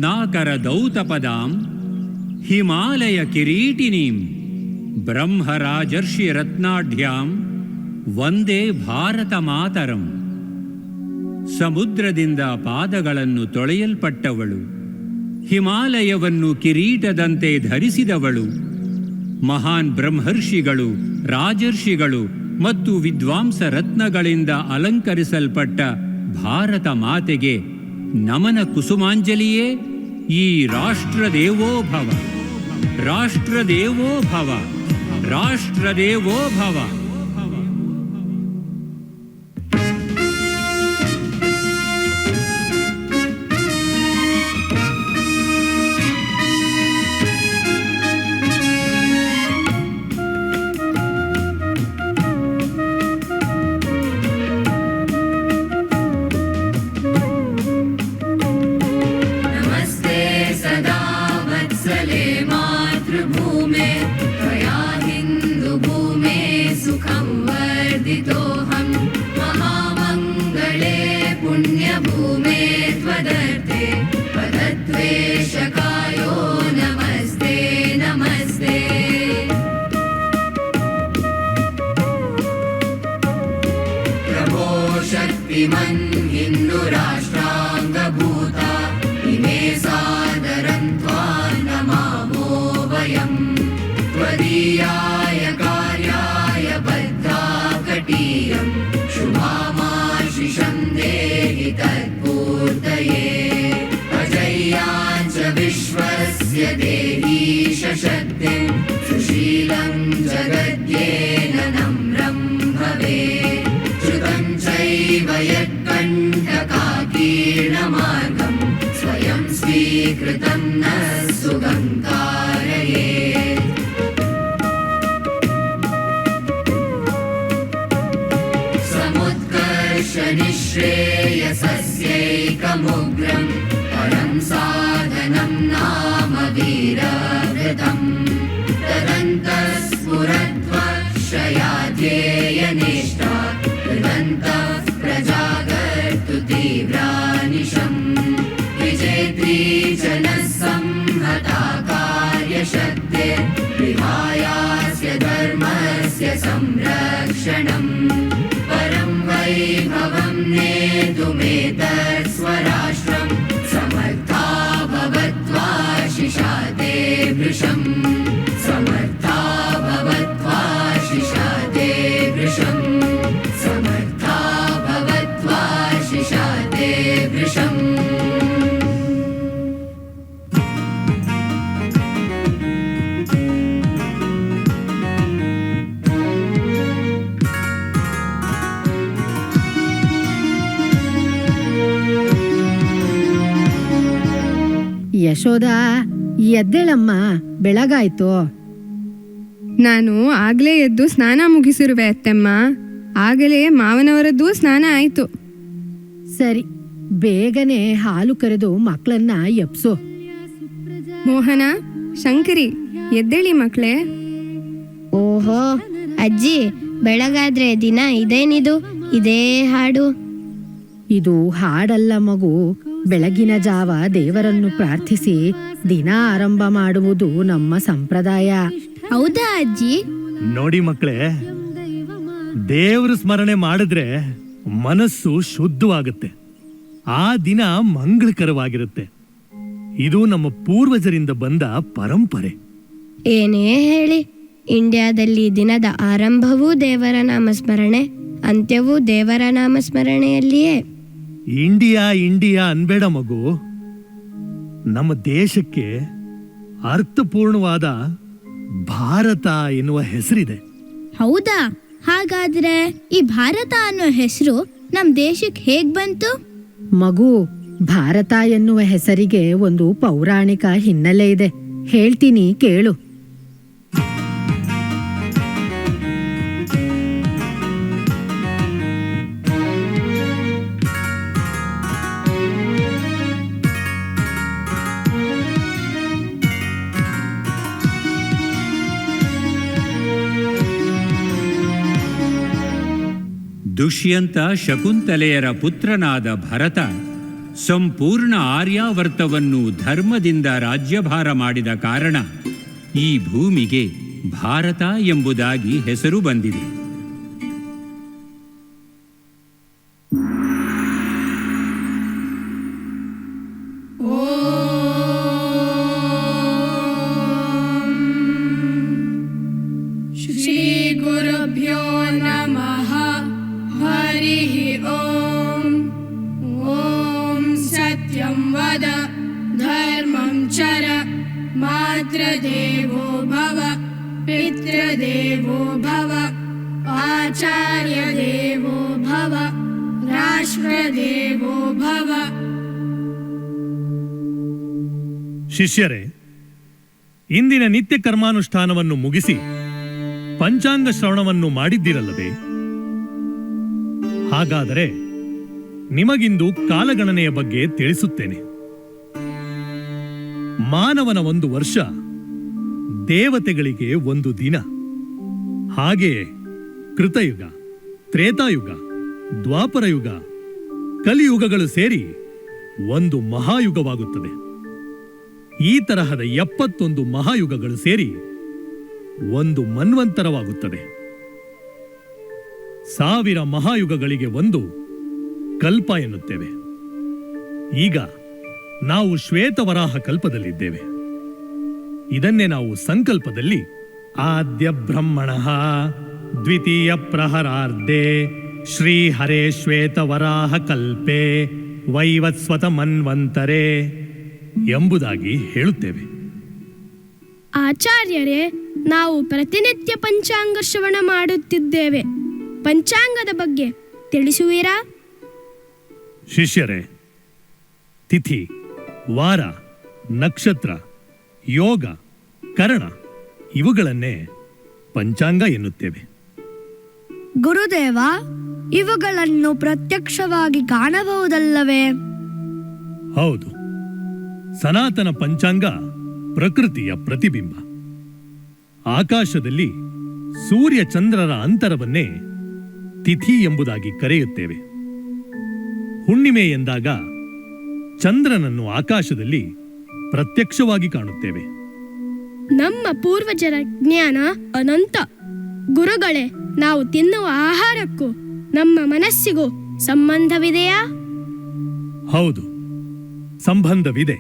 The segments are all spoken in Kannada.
ರತ್ನಾಕರ ದೌತಪದಾಂ ಹಿಮಾಲಯ ಕಿರೀಟಿನೀಂ ಬ್ರಹ್ಮರಾಜರ್ಷಿ ರತ್ನಾಢ್ಯಾಂ ವಂದೇ ಭಾರತ ಮಾತರಂ. ಸಮುದ್ರದಿಂದ ಪಾದಗಳನ್ನು ತೊಳೆಯಲ್ಪಟ್ಟವಳು, ಹಿಮಾಲಯವನ್ನು ಕಿರೀಟದಂತೆ ಧರಿಸಿದವಳು, ಮಹಾನ್ ಬ್ರಹ್ಮರ್ಷಿಗಳು, ರಾಜರ್ಷಿಗಳು ಮತ್ತು ವಿದ್ವಾಂಸ ರತ್ನಗಳಿಂದ ಅಲಂಕರಿಸಲ್ಪಟ್ಟ ಭಾರತ ಮಾತೆಗೆ ನಮನ ಕುಸುಮಾಂಜಲಿಯೇ ಈ ರಾಷ್ಟ್ರದೇವೋಭವ, ರಾಷ್ಟ್ರದೇವೋಭವ, ರಾಷ್ಟ್ರದೇವೋಭವ. सुशीलं जगद्येन नम्रं भवेत्, श्रुतं चैव यत्कण्ठकाकीर्णमार्गं स्वयं स्वीकृतं न सुगं कारयेत्. समुत्कर्षनिःश्रेयसस्यैकमुग्रं परं साधनं नाम वीरव्रतम्. तदन्तस्फुरध्वक्षयाध्येयनिष्ठा कृदन्तः प्रजागर्तु तीव्रानिशम्. विजेत्री जनः संहता कार्यशक्तिः विहायास्य धर्मस्य संरक्षणम्. परं वैभवं नेतुमेतत् स्वराष्ट्रं समर्था भवत्वाशिषा ते भृशम्. समर्था भवत्वाशिषा ते भृशम्. समर्था भवत्वाशिषा ते भृशम्. ಯಶೋದ, ಎದ್ದೇಳಮ್ಮ, ಬೆಳಗಾಯ್ತು. ನಾನು ಆಗ್ಲೇ ಎದ್ದು ಸ್ನಾನ ಮುಗಿಸಿರುವೆ ಅತ್ತೆಮ್ಮ. ಆಗಲೇ ಮಾವನವರದ್ದು ಸ್ನಾನ ಆಯ್ತು. ಸರಿ, ಬೇಗನೆ ಹಾಲು ಕರೆದು ಮಕ್ಕಳನ್ನ ಎಪ್ಸು. ಮೋಹನ, ಶಂಕರಿ, ಎದ್ದೇಳಿ ಮಕ್ಕಳೇ. ಓಹೋ ಅಜ್ಜಿ, ಬೆಳಗಾದ್ರೆ ದಿನ ಇದೇನಿದು, ಇದೇ ಹಾಡು? ಇದು ಹಾಡಲ್ಲ ಮಗು, ಬೆಳಗಿನ ಜಾವ ದೇವರನ್ನು ಪ್ರಾರ್ಥಿಸಿ ದಿನ ಆರಂಭ ಮಾಡುವುದು ನಮ್ಮ ಸಂಪ್ರದಾಯ. ಹೌದಾ ಅಜ್ಜಿ? ನೋಡಿ ಮಕ್ಕಳೇ, ದೇವ್ರ ಸ್ಮರಣೆ ಮಾಡಿದ್ರೆ ಮನಸ್ಸು ಶುದ್ಧವಾಗುತ್ತೆ, ಆ ದಿನ ಮಂಗಳಕರವಾಗಿರುತ್ತೆ. ಇದು ನಮ್ಮ ಪೂರ್ವಜರಿಂದ ಬಂದ ಪರಂಪರೆ. ಏನೇ ಹೇಳಿ, ಇಂಡಿಯಾದಲ್ಲಿ ದಿನದ ಆರಂಭವೂ ದೇವರ ನಾಮಸ್ಮರಣೆ, ಅಂತ್ಯವೂ ದೇವರ ನಾಮಸ್ಮರಣೆಯಲ್ಲಿಯೇ. ಇಂಡಿಯಾ ಇಂಡಿಯಾ ಅನ್ಬೇಡ ಮಗು, ನಮ್ಮ ದೇಶಕ್ಕೆ ಅರ್ಥಪೂರ್ಣವಾದ ಭಾರತ ಎನ್ನುವ ಹೆಸರಿದೆ. ಹೌದಾ? ಹಾಗಾದ್ರೆ ಈ ಭಾರತ ಅನ್ನೋ ಹೆಸರು ನಮ್ ದೇಶಕ್ಕೆ ಹೇಗ್ ಬಂತು? ಮಗು, ಭಾರತ ಎನ್ನುವ ಹೆಸರಿಗೆ ಒಂದು ಪೌರಾಣಿಕ ಹಿನ್ನೆಲೆ ಇದೆ, ಹೇಳ್ತೀನಿ ಕೇಳು. ದುಷ್ಯಂತ ಶಕುಂತಲೆಯರ ಪುತ್ರನಾದ ಭರತ ಸಂಪೂರ್ಣ ಆರ್ಯಾವರ್ತವನ್ನು ಧರ್ಮದಿಂದ ರಾಜ್ಯಭಾರ ಮಾಡಿದ ಕಾರಣ ಈ ಭೂಮಿಗೆ ಭಾರತ ಎಂಬುದಾಗಿ ಹೆಸರು ಬಂದಿದೆ. श्रीगुरुभ्यो नमः. हरिः ॐ. ॐ सत्यं वद धर्मं चर मातृदेवो भव पितृदेवो भव आचार्यदेवो भव राष्ट्रदेवो भव. ಶಿಷ್ಯರೇ, ಇಂದಿನ ನಿತ್ಯ ಕರ್ಮಾನುಷ್ಠಾನವನ್ನು ಮುಗಿಸಿ ಪಂಚಾಂಗ ಶ್ರವಣವನ್ನು ಮಾಡಿದ್ದಿರಲ್ಲವೇ? ಹಾಗಾದರೆ ನಿಮಗಿಂದು ಕಾಲಗಣನೆಯ ಬಗ್ಗೆ ತಿಳಿಸುತ್ತೇನೆ. ಮಾನವನ ಒಂದು ವರ್ಷ, ದೇವತೆಗಳಿಗೆ ಒಂದು ದಿನ. ಹಾಗೆಯೇ ಕೃತಯುಗ, ತ್ರೇತಾಯುಗ, ದ್ವಾಪರಯುಗ, ಕಲಿಯುಗಗಳು ಸೇರಿ ಒಂದು ಮಹಾಯುಗವಾಗುತ್ತದೆ. ಈ ತರಹದ 71 ಮಹಾಯುಗಗಳು ಸೇರಿ ಒಂದು ಮನ್ವಂತರವಾಗುತ್ತದೆ. 1000 ಮಹಾಯುಗಗಳಿಗೆ ಒಂದು ಕಲ್ಪ ಎನ್ನುತ್ತೇವೆ. ಈಗ ನಾವು ಶ್ವೇತವರಾಹ ಕಲ್ಪದಲ್ಲಿದ್ದೇವೆ. ಇದನ್ನೇ ನಾವು ಸಂಕಲ್ಪದಲ್ಲಿ ಆದ್ಯ ಬ್ರಹ್ಮಣ ದ್ವಿತೀಯ ಪ್ರಹರಾರ್ಧೆ ಶ್ರೀಹರೇ ಶ್ವೇತವರಾಹ ಕಲ್ಪೆ ವೈವಸ್ವತ ಮನ್ವಂತರೆ ಎಂಬುದಾಗಿ ಹೇಳುತ್ತೇವೆ. ಆಚಾರ್ಯರೇ, ನಾವು ಪ್ರತಿನಿತ್ಯ ಪಂಚಾಂಗ ಶ್ರವಣ ಮಾಡುತ್ತಿದ್ದೇವೆ. ಪಂಚಾಂಗದ ಬಗ್ಗೆ ತಿಳಿಸುವಿರಾ? ಶಿಷ್ಯರೇ, ತಿಥಿ, ವಾರ, ನಕ್ಷತ್ರ, ಯೋಗ, ಕರಣ ಇವುಗಳನ್ನೇ ಪಂಚಾಂಗ ಎನ್ನುತ್ತೇವೆ. ಗುರುದೇವ, ಇವುಗಳನ್ನು ಪ್ರತ್ಯಕ್ಷವಾಗಿ ಕಾಣಬಹುದಲ್ಲವೇ? ಹೌದು. ಸನಾತನ ಪಂಚಾಂಗ ಪ್ರಕೃತಿಯ ಪ್ರತಿಬಿಂಬ. ಆಕಾಶದಲ್ಲಿ ಸೂರ್ಯ ಚಂದ್ರರ ಅಂತರವನ್ನೇ ತಿಥಿ ಎಂಬುದಾಗಿ ಕರೆಯುತ್ತೇವೆ. ಹುಣ್ಣಿಮೆ ಎಂದಾಗ ಚಂದ್ರನನ್ನು ಆಕಾಶದಲ್ಲಿ ಪ್ರತ್ಯಕ್ಷವಾಗಿ ಕಾಣುತ್ತೇವೆ. ನಮ್ಮ ಪೂರ್ವಜರ ಜ್ಞಾನ ಅನಂತ. ಗುರುಗಳೇ, ನಾವು ತಿನ್ನುವ ಆಹಾರಕ್ಕೂ ನಮ್ಮ ಮನಸ್ಸಿಗೂ ಸಂಬಂಧವಿದೆಯಾ? ಹೌದು, ಸಂಬಂಧವಿದೆ.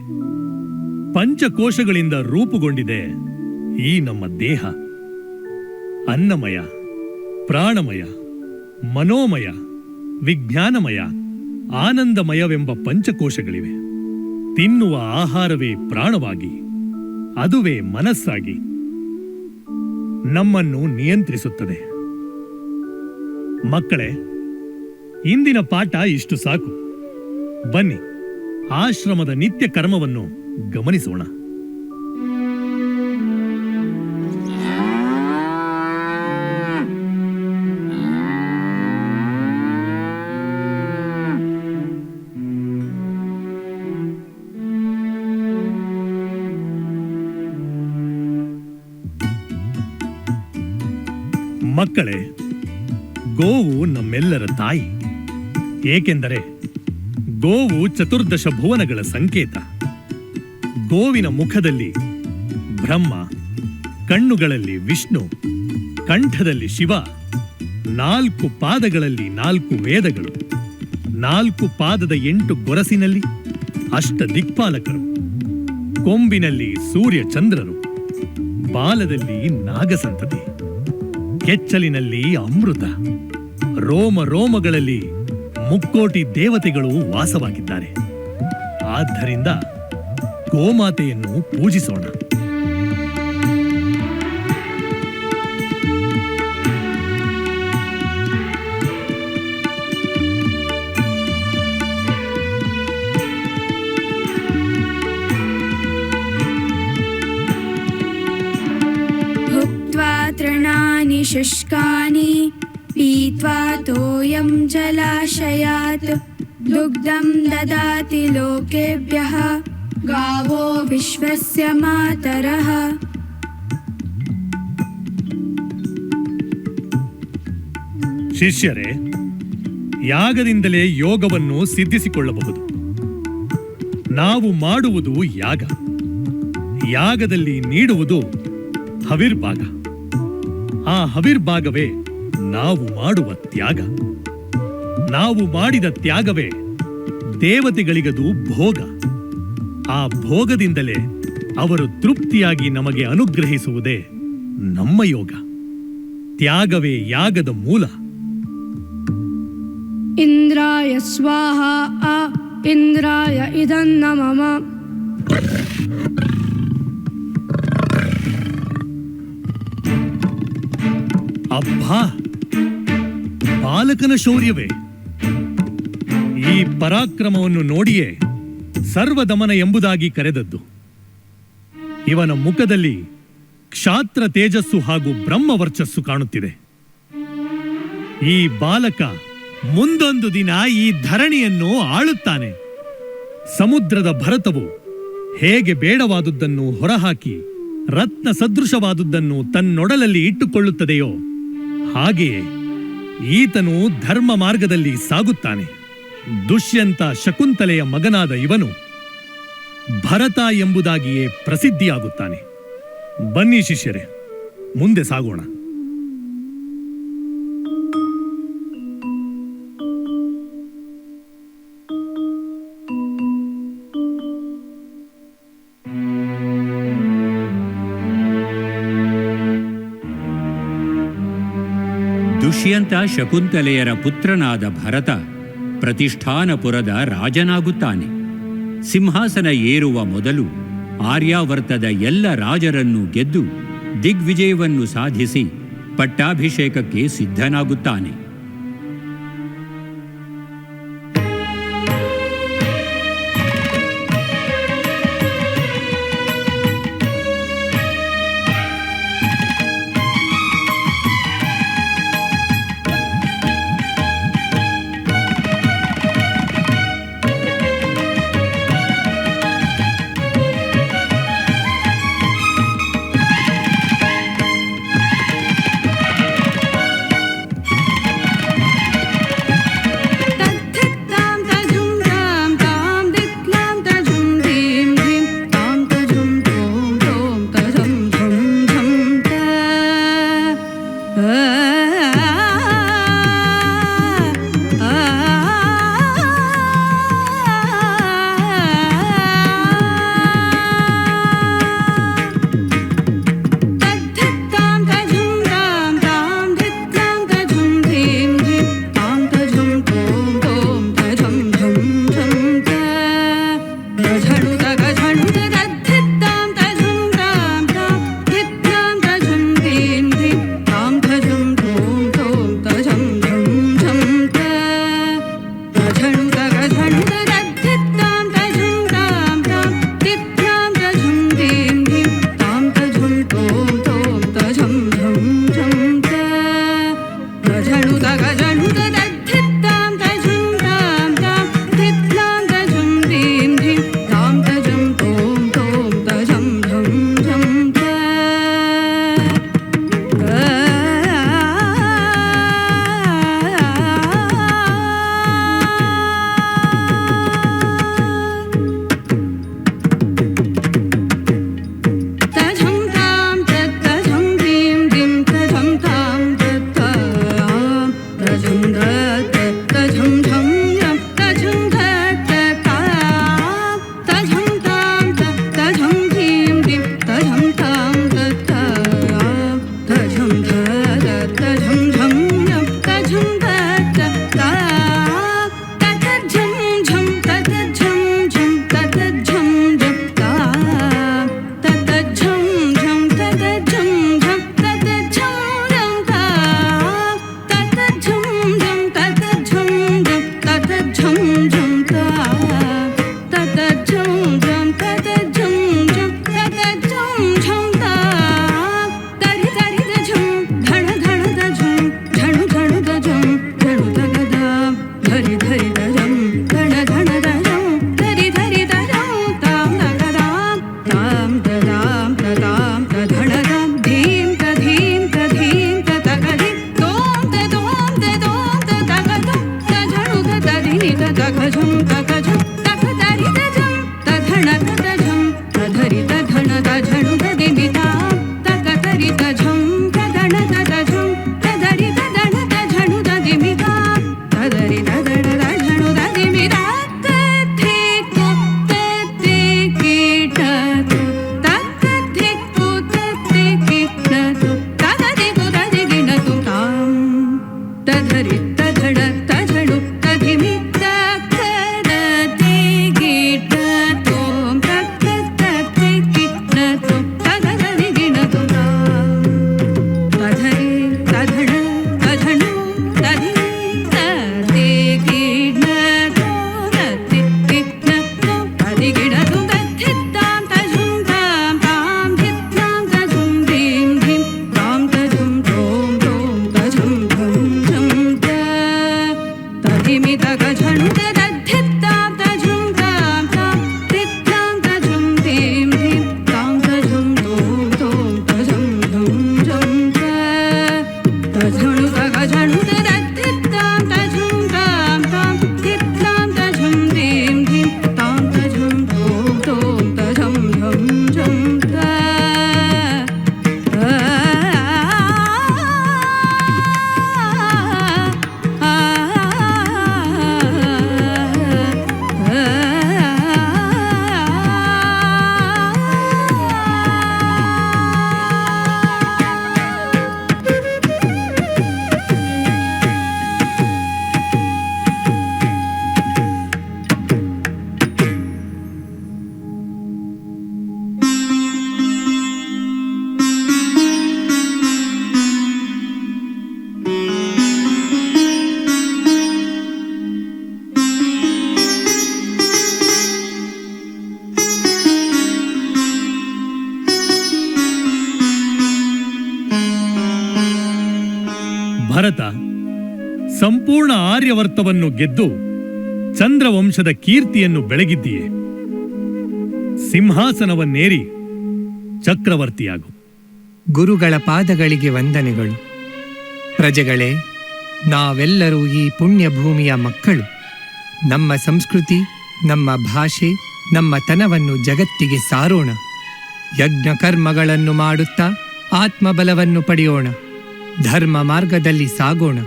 ಪಂಚಕೋಶಗಳಿಂದ ರೂಪುಗೊಂಡಿದೆ ಈ ನಮ್ಮ ದೇಹ. ಅನ್ನಮಯ, ಪ್ರಾಣಮಯ, ಮನೋಮಯ, ವಿಜ್ಞಾನಮಯ, ಆನಂದಮಯವೆಂಬ ಪಂಚಕೋಶಗಳಿವೆ. ತಿನ್ನುವ ಆಹಾರವೇ ಪ್ರಾಣವಾಗಿ, ಅದುವೇ ಮನಸ್ಸಾಗಿ ನಮ್ಮನ್ನು ನಿಯಂತ್ರಿಸುತ್ತದೆ. ಮಕ್ಕಳೇ, ಇಂದಿನ ಪಾಠ ಇಷ್ಟು ಸಾಕು. ಬನ್ನಿ, ಆಶ್ರಮದ ನಿತ್ಯ ಕರ್ಮವನ್ನು ಗಮನಿಸೋಣ. ಮಕ್ಕಳೇ, ಗೋವು ನಮ್ಮೆಲ್ಲರ ತಾಯಿ. ಏಕೆಂದರೆ ಗೋವು ಚತುರ್ದಶ ಭುವನಗಳ ಸಂಕೇತ. ಗೋವಿನ ಮುಖದಲ್ಲಿ ಬ್ರಹ್ಮ, ಕಣ್ಣುಗಳಲ್ಲಿ ವಿಷ್ಣು, ಕಂಠದಲ್ಲಿ ಶಿವ, 4 ಪಾದಗಳಲ್ಲಿ 4 ವೇದಗಳು, 4 ಪಾದದ 8 ಗೊರಸಿನಲ್ಲಿ ಅಷ್ಟ ದಿಕ್ಪಾಲಕರು, ಕೊಂಬಿನಲ್ಲಿ ಸೂರ್ಯ ಚಂದ್ರರು, ಬಾಲದಲ್ಲಿ ನಾಗಸಂತತಿ, ಕೆಚ್ಚಲಿನಲ್ಲಿ ಅಮೃತ, ರೋಮ ರೋಮಗಳಲ್ಲಿ ಮುಕ್ಕೋಟಿ ದೇವತೆಗಳು ವಾಸವಾಗಿದ್ದಾರೆ. ಆದ್ದರಿಂದ ಗೋಮಾತೆಯನ್ನು ಪೂಜಿಸೋಣ. भुक्त्वा तृणानि शुष्कानि पीत्वा तोयं जलाशयात् दुग्धं ददाति लोकेभ्यः गावो विश्वस्य मातरः. ಶಿಷ್ಯರೇ, ಯಾಗದಿಂದಲೇ ಯೋಗವನ್ನು ಸಿದ್ಧಿಸಿಕೊಳ್ಳಬಹುದು. ನಾವು ಮಾಡುವುದು ಯಾಗ, ಯಾಗದಲ್ಲಿ ನೀಡುವುದು ಹವಿರ್ಭಾಗ. ಆ ಹವಿರ್ಭಾಗವೇ ನಾವು ಮಾಡುವ ತ್ಯಾಗ. ನಾವು ಮಾಡಿದ ತ್ಯಾಗವೇ ದೇವತೆಗಳಿಗದು ಭೋಗ. ಆ ಭೋಗದಿಂದಲೇ ಅವರು ತೃಪ್ತಿಯಾಗಿ ನಮಗೆ ಅನುಗ್ರಹಿಸುವುದೇ ನಮ್ಮ ಯೋಗ. ತ್ಯಾಗವೇ ಯಾಗದ ಮೂಲ. ಇಂದ್ರಾಯ ಸ್ವಾಹ ಇಂದ್ರಾಯ ಇದನ್ನ ಮಮ. ಅಬ್ಬಾ, ಬಾಲಕನ ಶೌರ್ಯವೇ! ಈ ಪರಾಕ್ರಮವನ್ನು ನೋಡಿಯೇ ಸರ್ವದಮನ ಎಂಬುದಾಗಿ ಕರೆದದ್ದು. ಇವನ ಮುಖದಲ್ಲಿ ಕ್ಷಾತ್ರ ತೇಜಸ್ಸು ಹಾಗೂ ಬ್ರಹ್ಮವರ್ಚಸ್ಸು ಕಾಣುತ್ತಿದೆ. ಈ ಬಾಲಕ ಮುಂದೊಂದು ದಿನ ಈ ಧರಣಿಯನ್ನು ಆಳುತ್ತಾನೆ. ಸಮುದ್ರದ ಭರತವು ಹೇಗೆ ಬೇಡವಾದುದನ್ನು ಹೊರಹಾಕಿ ರತ್ನ ಸದೃಶವಾದುದನ್ನು ತನ್ನೊಡಲಲ್ಲಿ ಇಟ್ಟುಕೊಳ್ಳುತ್ತದೆಯೋ ಹಾಗೆಯೇ ಈತನು ಧರ್ಮ ಮಾರ್ಗದಲ್ಲಿ ಸಾಗುತ್ತಾನೆ. ದುಷ್ಯಂತ ಶಕುಂತಲೆಯ ಮಗನಾದ ಇವನು ಭರತ ಎಂಬುದಾಗಿಯೇ ಪ್ರಸಿದ್ಧಿಯಾಗುತ್ತಾನೆ. ಬನ್ನಿ ಶಿಷ್ಯರೇ, ಮುಂದೆ ಸಾಗೋಣ. ದುಷ್ಯಂತ ಶಕುಂತಲೆಯರ ಪುತ್ರನಾದ ಭರತ ಪ್ರತಿಷ್ಠಾನಪುರದ ರಾಜನಾಗುತ್ತಾನೆ. ಸಿಂಹಾಸನ ಏರುವ ಮೊದಲು ಆರ್ಯಾವರ್ತದ ಎಲ್ಲ ರಾಜರನ್ನು ಗೆದ್ದು ದಿಗ್ವಿಜಯವನ್ನು ಸಾಧಿಸಿ ಪಟ್ಟಾಭಿಷೇಕಕ್ಕೆ ಸಿದ್ಧನಾಗುತ್ತಾನೆ. ಧಂ ಭರತ, ಸಂಪೂರ್ಣ ಆರ್ಯವರ್ತವನ್ನು ಗೆದ್ದು ಚಂದ್ರವಂಶದ ಕೀರ್ತಿಯನ್ನು ಬೆಳಗಿದ್ದೀಯೆ. ಸಿಂಹಾಸನವನ್ನೇರಿ ಚಕ್ರವರ್ತಿಯಾಗು. ಗುರುಗಳ ಪಾದಗಳಿಗೆ ವಂದನೆಗಳು. ಪ್ರಜೆಗಳೇ, ನಾವೆಲ್ಲರೂ ಈ ಪುಣ್ಯ ಭೂಮಿಯ ಮಕ್ಕಳು. ನಮ್ಮ ಸಂಸ್ಕೃತಿ, ನಮ್ಮ ಭಾಷೆ, ನಮ್ಮ ತನವನ್ನು ಜಗತ್ತಿಗೆ ಸಾರೋಣ. ಯಜ್ಞ ಕರ್ಮಗಳನ್ನು ಮಾಡುತ್ತಾ ಆತ್ಮಬಲವನ್ನು ಪಡೆಯೋಣ. ಧರ್ಮ ಮಾರ್ಗದಲ್ಲಿ ಸಾಗೋಣ.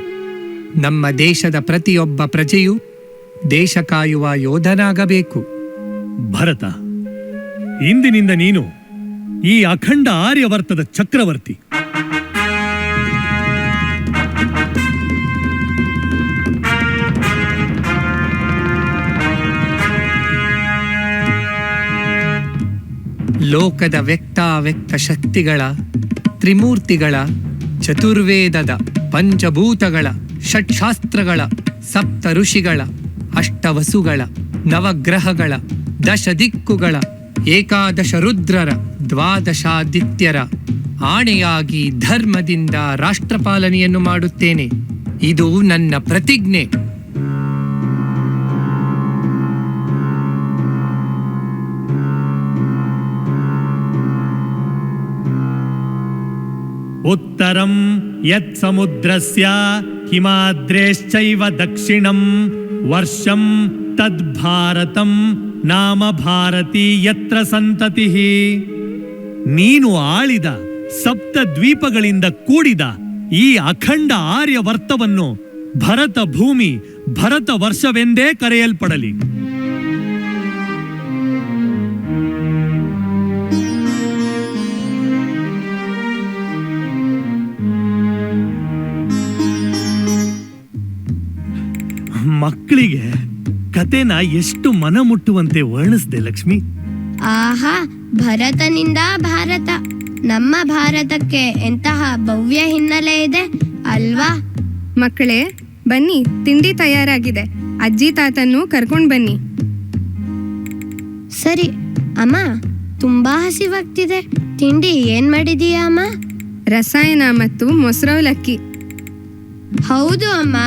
ನಮ್ಮ ದೇಶದ ಪ್ರತಿಯೊಬ್ಬ ಪ್ರಜೆಯೂ ದೇಶ ಕಾಯುವ ಯೋಧನಾಗಬೇಕು. ಭರತ, ಇಂದಿನಿಂದ ನೀನು ಈ ಅಖಂಡ ಆರ್ಯವರ್ತದ ಚಕ್ರವರ್ತಿ. ಲೋಕದ ವ್ಯಕ್ತಾವ್ಯಕ್ತ ಶಕ್ತಿಗಳ, ತ್ರಿಮೂರ್ತಿಗಳ, ಚತುರ್ವೇದದ, ಪಂಚಭೂತಗಳ, ಷಟ್ಶಾಸ್ತ್ರಗಳ, ಸಪ್ತ ಋಷಿಗಳ, ಅಷ್ಟವಸುಗಳ, ನವಗ್ರಹಗಳ, ದಶ ದಿಕ್ಕುಗಳ, ಏಕಾದಶ ರುದ್ರರ, ದ್ವಾದಶಾದಿತ್ಯರ ಆಣೆಯಾಗಿ ಧರ್ಮದಿಂದ ರಾಷ್ಟ್ರಪಾಲನೆಯನ್ನು ಮಾಡುತ್ತೇನೆ. ಇದು ನನ್ನ ಪ್ರತಿಜ್ಞೆ. ಉತ್ತರಂ ಯತ್ ಸಮುದ್ರಸ್ಯ ಹಿಮಾದ್ರೇಶ್ಚೈವ ದಕ್ಷಿಣಂ ವರ್ಷಂ ತದ್ ಭಾರತಂ ನಾಮ ಭಾರತೀ ಯತ್ರ ಸಂತತಿಃ. ನೀನು ಆಳಿದ ಸಪ್ತ ದ್ವೀಪಗಳಿಂದ ಕೂಡಿದ ಈ ಅಖಂಡ ಆರ್ಯವರ್ತವನ್ನು ಭರತ ಭೂಮಿ, ಭರತ ವರ್ಷವೆಂದೇ ಕರೆಯಲ್ಪಡಲಿ. ಮಕ್ಕಳಿಗೆ ಕತೆನ ಎಷ್ಟು ಮನ ಮುಟ್ಟುವಂತೆ ವರ್ಣಿಸಿದೆ ಲಕ್ಷ್ಮಿ. ಆಹಾ, ಭರತನಿಂದ ಭಾರತ. ನಮ್ಮ ಭಾರತಕ್ಕೆ ಎಂತಹ ಭವ್ಯ ಹಿನ್ನೆಲೆ ಇದೆ ಅಲ್ವಾ? ಮಕ್ಕಳೇ, ಬನ್ನಿ, ತಿಂಡಿ ತಯಾರಾಗಿದೆ. ಅಜ್ಜಿ ತಾತನ್ನು ಕರ್ಕೊಂಡು ಬನ್ನಿ. ಸರಿ ಅಮ್ಮ, ತುಂಬಾ ಹಸಿವಾಗ್ತಿದೆ. ತಿಂಡಿ ಏನ್ ಮಾಡಿದೀಯಾ ಅಮ್ಮ? ರಸಾಯನ ಮತ್ತು ಮೊಸರವಲಕ್ಕಿ. ಹೌದು ಅಮ್ಮ.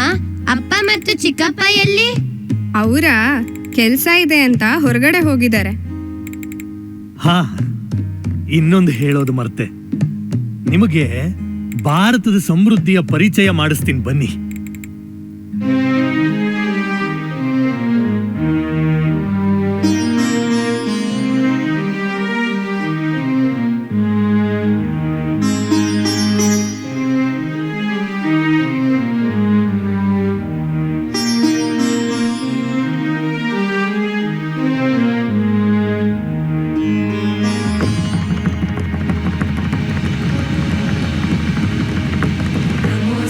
ಅಪ್ಪ ಮತ್ತು ಚಿಕ್ಕಪ್ಪ ಎಲ್ಲಿ? ಅವರ ಕೆಲ್ಸ ಇದೆ ಅಂತ ಹೊರಗಡೆ ಹೋಗಿದ್ದಾರೆ. ಹಾ, ಇನ್ನೊಂದು ಹೇಳೋದು ಮರ್ತೆ. ನಿಮಗೆ ಭಾರತದ ಸಮೃದ್ಧಿಯ ಪರಿಚಯ ಮಾಡಿಸ್ತೀನಿ ಬನ್ನಿ.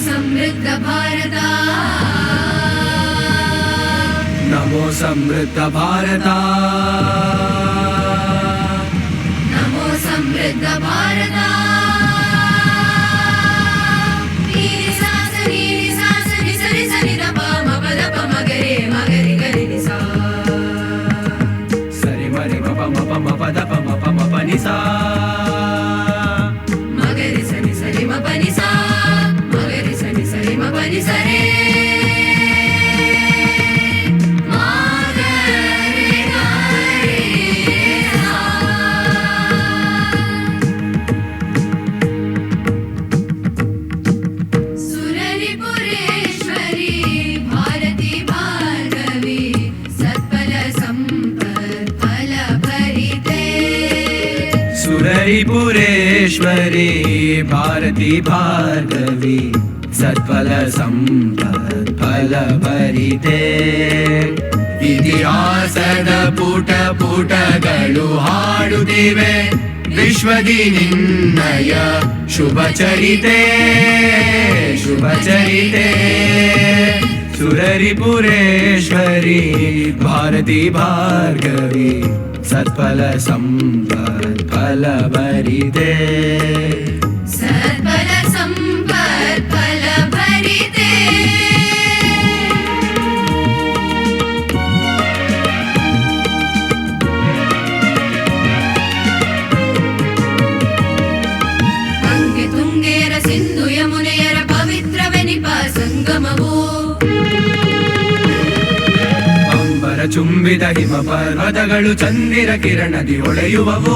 ಸಮೃದ್ಧ ಭಾರತ, ನಮೋ ಸಮೃದ್ಧ ಭಾರತ, ನಮೋ ಸಮೃದ್ಧ ಭಾರತ. ನೀರಿ ಸಾಸ ನಿ ಸರಿ ಸರಿ ದ ಪ ಮ ಪ ದ ಪ ಮ ಗರೆ ಮ ಗರಿ ಗರಿ ನಿ ಸಾ. ಸರಿ ಮರಿ ಮ ಪ ದ ಪ ಮ ಪ ನಿ ಸಾ. ಮ ಗರಿ ಸರಿ ಸರಿ ಮ ಪ ನಿ ಸಾ. ಮ ಗರಿ ಸರಿ ಸರಿ ಮ ಪ ನಿ ಸ ರೇ. ಸುರರಿಪುರೇಶ್ವರಿ ಭಾರತಿ ಭಾರ್ಗವಿ ಸತ್ಫಲ ಸಂಪತ್ ಫಲ ಭರಿತೆ. ಇತಿಹಾಸದ ಪುಟ ಪುಟಗಳು ಹಾಡುತ್ತಿವೆ ವಿಶ್ವದಿ ನಿನ್ನಯ ಶುಭ ಚರಿತೆ, ಶುಭ ಚರಿತೆ. ಸುರರಿಪುರೇಶ್ವರಿ ಭಾರತಿ ಭಾರ್ಗವಿ ಸತ್ಫಲ ಸಂಪತ್ ಫಲ ಭರಿತೆ. ಸತ್ಫಲ ಸಂಪತ್ ಫಲ ಭರಿತೆ. ಗಂಗೆ ತುಂಗೆಯರ ಸಿಂಧು ಯಮುನೆಯರ ಪವಿತ್ರವೆನಿಪ ಸಂಗಮವು ಅಂಬರ ಚುಂಬಿದ ಹಿಮ ಪರ್ವತಗಳು ಚಂದಿರ ಕಿರಣದಿ ಹೊಳೆಯುವವು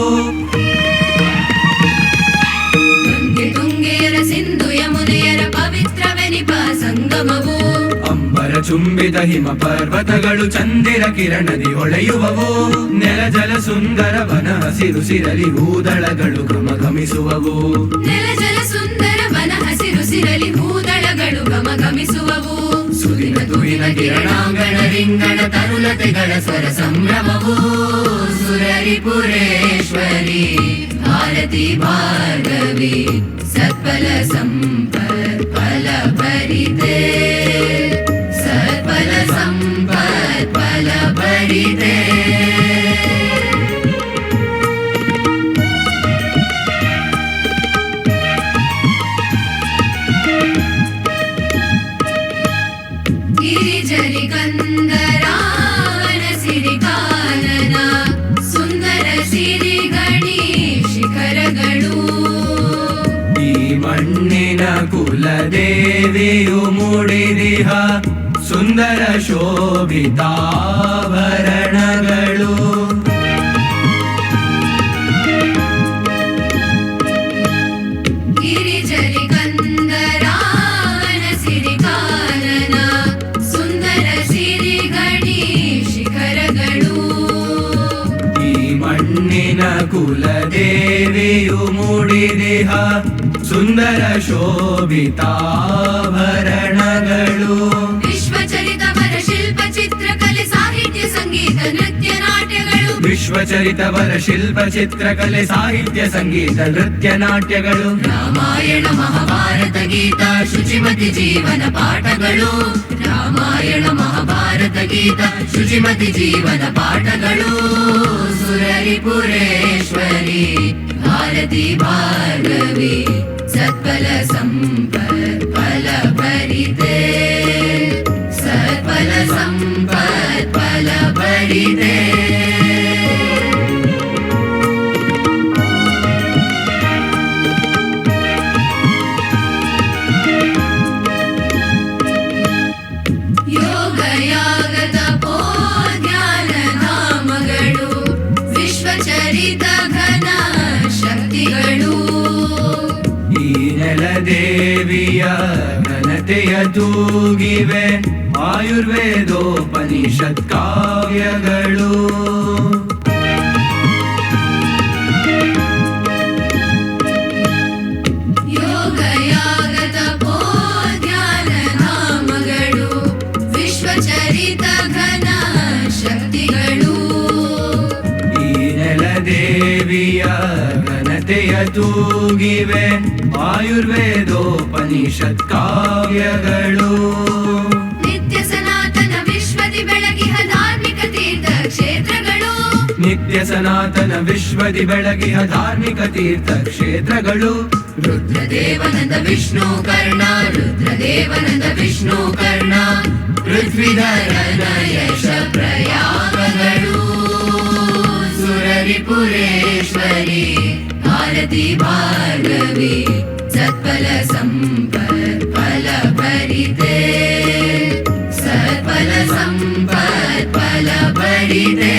ಗಂಗೆ ತುಂಗೆಯರ ಸಿಂಧು ಯಮುನೆಯರ ಪವಿತ್ರವೆನಿಪ ಸಂಗಮವು ಅಂಬರ ಚುಂಬಿದ ಹಿಮ ಪರ್ವತಗಳು ಚಂದಿರ ಕಿರಣದಿ ಹೊಳೆಯುವವು ನೆಲ ಜಲ ಸುಂದರ ವನ ಹಸಿರು ಸಿರಲಿ ಹೂದಳಗಳು ಘಮಘಮಿಸುವವು ನೆಲ ಜಲ ಸುಂದರ ವನ ಹಸಿರು ಸಿರಲಿ ಹೂದಳಗಳು ಘಮಘಮಿಸುವವು ಸುದಿನ ತುಹಿನ ಕಿರಣಾಂಗಣ ರಿಂಗಣ ತರುಲತೆಗಳ ಸ್ವರ ಸಂಭ್ರಮವು ಸುರರಿಪುರೇಶ್ವರಿ ಭಾರತಿ ಭಾರ್ಗವಿ ಸತ್ಫಲ ಸಂಪತ್ ಫಲ ಭರಿತೆ ಸತ್ಫಲ ಸಂಪತ್ ಫಲ ಭರಿತೆ ಗಿರಿಜರಿ ಕಂದರಾವನ ಸಿರಿ ಕಾನನ ಸುಂದರ ಸಿರಿ ಗಣಿ ಶಿಖರಗಳು ಈ ಮಣ್ಣಿನ ಕುಲದೇವಿಯು ಮೂಡಿದಿಹ ಸುಂದರ ಶೋಭಿತಾಭರಣಗಳು ಗಿರಿಜರಿ ಕಂದರಾವನ ಸಿರಿ ಕಾನನ ಸುಂದರ ಸಿರಿ ಗಣಿ ಶಿಖರಗಳು ಈ ಮಣ್ಣಿನ ಕುಲದೇವಿಯು ಮೂಡಿದಿಹ ಸುಂದರ ಶೋಭಿತಾಭರಣಗಳು ವಿಶ್ವಚರಿತವರ ಶಿಲ್ಪ ಚಿತ್ರಕಲೆ ಸಾಹಿತ್ಯ ಸಂಗೀತ ನೃತ್ಯ ನಾಟ್ಯಗಳು ವಿಶ್ವಚರಿತವರ ಶಿಲ್ಪ ಚಿತ್ರಕಲೆ ಸಾಹಿತ್ಯ ಸಂಗೀತ ನೃತ್ಯ ನಾಟ್ಯಗಳು ರಾಮಾಯಣ ಮಹಾಭಾರತ ಗೀತ ಶುಚಿಮತಿ ಜೀವನ ಪಾಠಗಳು ರಾಮಾಯಣ ಮಹಾಭಾರತ ಗೀತ ಶುಚಿಮತಿ ಜೀವನ ಪಾಠಗಳು ಸುರರಿಪುರೇಶ್ವರಿ ಭಾರತಿ ಭಾರ್ಗವಿ ಸತ್ಫಲ ಸಂಪತ್ ಫಲ ಭರಿತೆ ಸತ್ಫಲ ಸಂಪತ್ ಫಲ ಭರಿತೆ ಯೋಗಯಾಗದ ಧ್ಯಾನ ಧಾಮಗಳು ವಿಶ್ವಚರಿತ ಘನ ಶಕ್ತಿಗಳು ಈ ನೆಲದೇವಿಯ ಘನತೆಯ ತೂಗಿವೆ ಆಯುರ್ವೇದೋಪನಿಷತ್ ಕಾವ್ಯಗಳು ಯೋಗಯಾಗದ ಧ್ಯಾನ ಧಾಮಗಳು ವಿಶ್ವಚರಿತ ಘನ ಶಕ್ತಿಗಳು ಈ ನೆಲದೇವಿಯ ಘನತೆಯ ತೂಗಿವೆ ಆಯುರ್ವೇದೋಪನಿಷತ್ ಕಾವ್ಯಗಳು ನಿತ್ಯ ಸನಾತನ ವಿಶ್ವದಿ ಬೆಳಗಿಹ ಧಾರ್ಮಿಕ ತೀರ್ಥ ಕ್ಷೇತ್ರಗಳು ನಿತ್ಯ ಸನಾತನ ವಿಶ್ವದಿ ಬೆಳಗಿಹ ಧಾರ್ಮಿಕ ತೀರ್ಥ ಕ್ಷೇತ್ರಗಳು ರುದ್ರದೇವನಂದ ವಿಷ್ಣು ಕರ್ಣ ರುದ್ರದೇವನಂದ ವಿಷ್ಣು ಕರ್ಣ ಪೃಥ್ವಿಧರನ ಯಶ ಪ್ರಯಾಗಗಳು ಸುರರಿಪುರೇಶ್ವರಿ ಭಾರತಿ ಭಾರ್ಗವಿ ಸತ್ಫಲ ಸಂಪತ್ ಫಲ ಭರಿತೆ ಸತ್ಫಲ ಸಂಪತ್ ಫಲ ಭರಿತೆ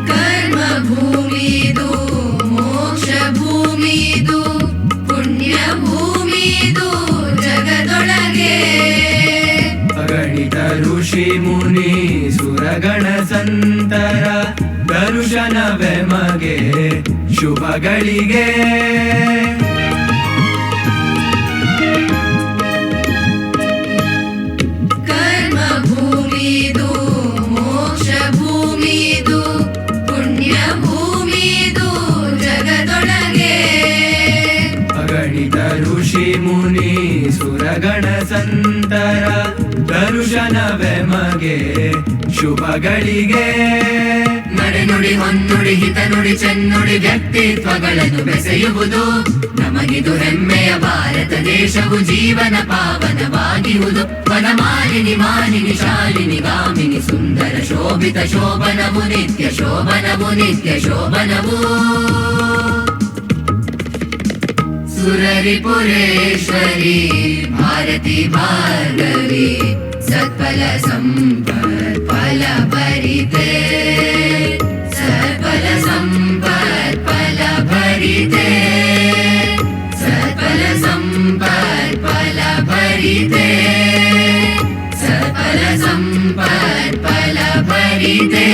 ಕರ್ಮ ಭೂಮಿದು ಮೋಕ್ಷ ಭೂಮಿದು ಪುಣ್ಯ ಭೂಮಿದು ಜಗದೊಳಗೆ ಅಗಣಿತ ಋಷಿ ಮುನಿ ಸುರಗಣ ಸಂತರ ದರ್ಶನವೆಮಗೆ ಶುಭಗಳಿಗೆ ಕರ್ಮ ಭೂಮಿದು ಮೋಕ್ಷ ಭೂಮಿದು ಪುಣ್ಯ ಭೂಮಿದು ಜಗದೊಳಗೆ ಅಗಣಿತ ಋಷಿ ಮುನಿ ಸುರಗಣ ಸಂತರ ದರ್ಶನವೆಮಗೆ ಶುಭಗಳಿಗೆ ನಡೆನುಡಿ ಹೊನ್ನುಡಿ ಹಿತನುಡಿ ಚೆನ್ನುಡಿ ವ್ಯಕ್ತಿತ್ವಗಳನ್ನು ಬೆಸೆಯುವುದು ನಮಗಿದು ಹೆಮ್ಮೆಯ ಭಾರತ ದೇಶವು ಜೀವನ ಪಾವನವಾಗಿರುವುದು ವನಮಾಲಿನಿ ಮಾಲಿನಿ ಶಾಲಿನಿ ಗಾಮಿನಿ ಸುಂದರ ಶೋಭಿತ ಶೋಭನವು ನಿತ್ಯ ಶೋಭನವು ನಿತ್ಯ ಶೋಭನವು ಸುರರಿಪುರೇಶ್ವರಿ ಭಾರತಿ ಭಾರ್ಗವಿ ಸತ್ಫಲ ಸಂಪತ್ ಫಲ ಭರಿತೆ ಸತ್ಫಲ ಸಂಪತ್ ಫಲ ಭರಿತೆ ಸತ್ಫಲ ಸಂಪತ್ ಫಲ ಭರಿತೆ ಸತ್ಫಲ ಸಂಪತ್ ಫಲ ಭರಿತೆ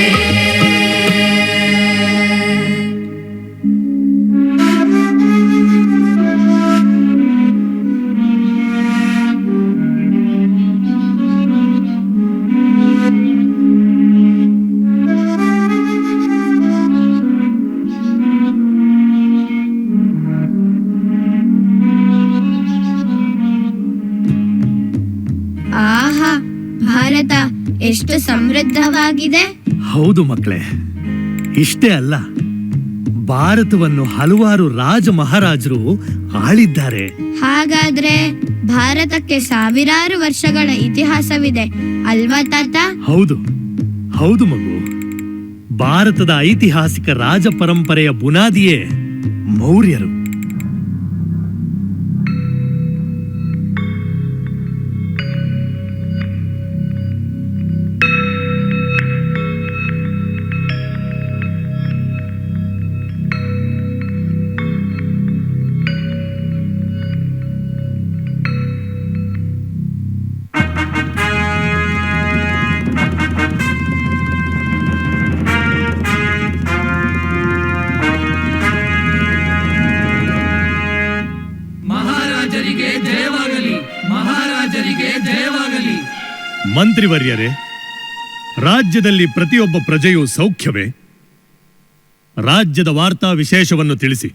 ಆಹಾ, ಭಾರತ ಎಷ್ಟು ಸಮೃದ್ಧವಾಗಿದೆ. ಹೌದು ಮಕ್ಕಳೇ, ಇಷ್ಟೇ ಅಲ್ಲ, ಭಾರತವನ್ನು ಹಲವಾರು ರಾಜ ಮಹಾರಾಜರು ಆಳಿದ್ದಾರೆ. ಹಾಗಾದ್ರೆ ಭಾರತಕ್ಕೆ ಸಾವಿರಾರು ವರ್ಷಗಳ ಇತಿಹಾಸವಿದೆ ಅಲ್ವಾ ತಾತ? ಹೌದು ಹೌದು ಮಗು. ಭಾರತದ ಐತಿಹಾಸಿಕ ರಾಜ ಪರಂಪರೆಯ ಬುನಾದಿಯೇ ಮೌರ್ಯರು. ಮಹಾರಾಜರಿಗೆ ಜಯವಾಗಲಿ, ಮಹಾರಾಜರಿಗೆ ಜಯವಾಗಲಿ. ಮಂತ್ರಿವರ್ಯರೇ, ರಾಜ್ಯದಲ್ಲಿ ಪ್ರತಿಯೊಬ್ಬ ಪ್ರಜೆಯೂ ಸೌಖ್ಯವೇ? ರಾಜ್ಯದ ವಾರ್ತಾ ವಿಶೇಷವನ್ನು ತಿಳಿಸಿ.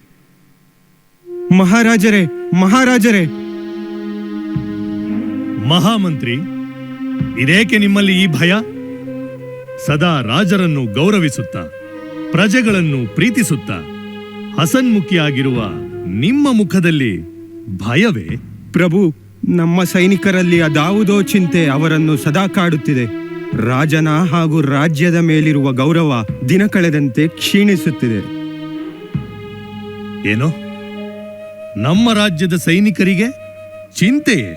ಮಹಾರಾಜರೇ, ಮಹಾರಾಜರೇ. ಮಹಾಮಂತ್ರಿ, ಇದೇಕೆ ನಿಮ್ಮಲ್ಲಿ ಈ ಭಯ? ಸದಾ ರಾಜರನ್ನು ಗೌರವಿಸುತ್ತಾ ಪ್ರಜೆಗಳನ್ನು ಪ್ರೀತಿಸುತ್ತಾ ಹಸನ್ಮುಖಿಯಾಗಿರುವ ನಿಮ್ಮ ಮುಖದಲ್ಲಿ ಭಯವೇ? ಪ್ರಭು, ನಮ್ಮ ಸೈನಿಕರಲ್ಲಿ ಅದಾವುದೋ ಚಿಂತೆ ಅವರನ್ನು ಸದಾ ಕಾಡುತ್ತಿದೆ. ರಾಜನ ಹಾಗೂ ರಾಜ್ಯದ ಮೇಲಿರುವ ಗೌರವ ದಿನ ಕಳೆದಂತೆ ಕ್ಷೀಣಿಸುತ್ತಿದೆ. ಏನೋ, ನಮ್ಮ ರಾಜ್ಯದ ಸೈನಿಕರಿಗೆ ಚಿಂತೆಯೇ?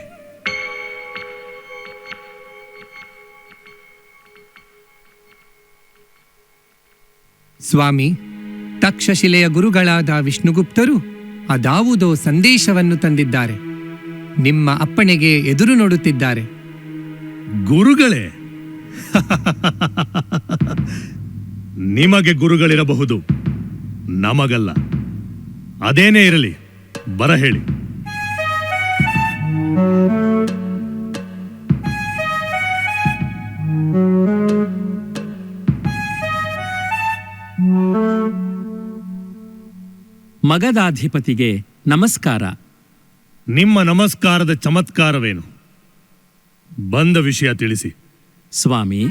ಸ್ವಾಮಿ, ತಕ್ಷಶಿಲೆಯ ಗುರುಗಳಾದ ವಿಷ್ಣುಗುಪ್ತರು ಅದಾವುದೋ ಸಂದೇಶವನ್ನು ತಂದಿದ್ದಾರೆ. ನಿಮ್ಮ ಅಪ್ಪಣೆಗೆ ಎದುರು ನೋಡುತ್ತಿದ್ದಾರೆ. ಗುರುಗಳೇ? ನಿಮಗೆ ಗುರುಗಳಿರಬಹುದು, ನಮಗಲ್ಲ. ಅದೇನೇ ಇರಲಿ, ಬರಹೇಳಿ. ಮಗಧಾಧಿಪತಿಗೆ ನಮಸ್ಕಾರ. ನಿಮ್ಮ ನಮಸ್ಕಾರದ ಚಮತ್ಕಾರವೇನು? ಬಂದ ವಿಷಯ ತಿಳಿಸಿ. ಸ್ವಾಮಿ,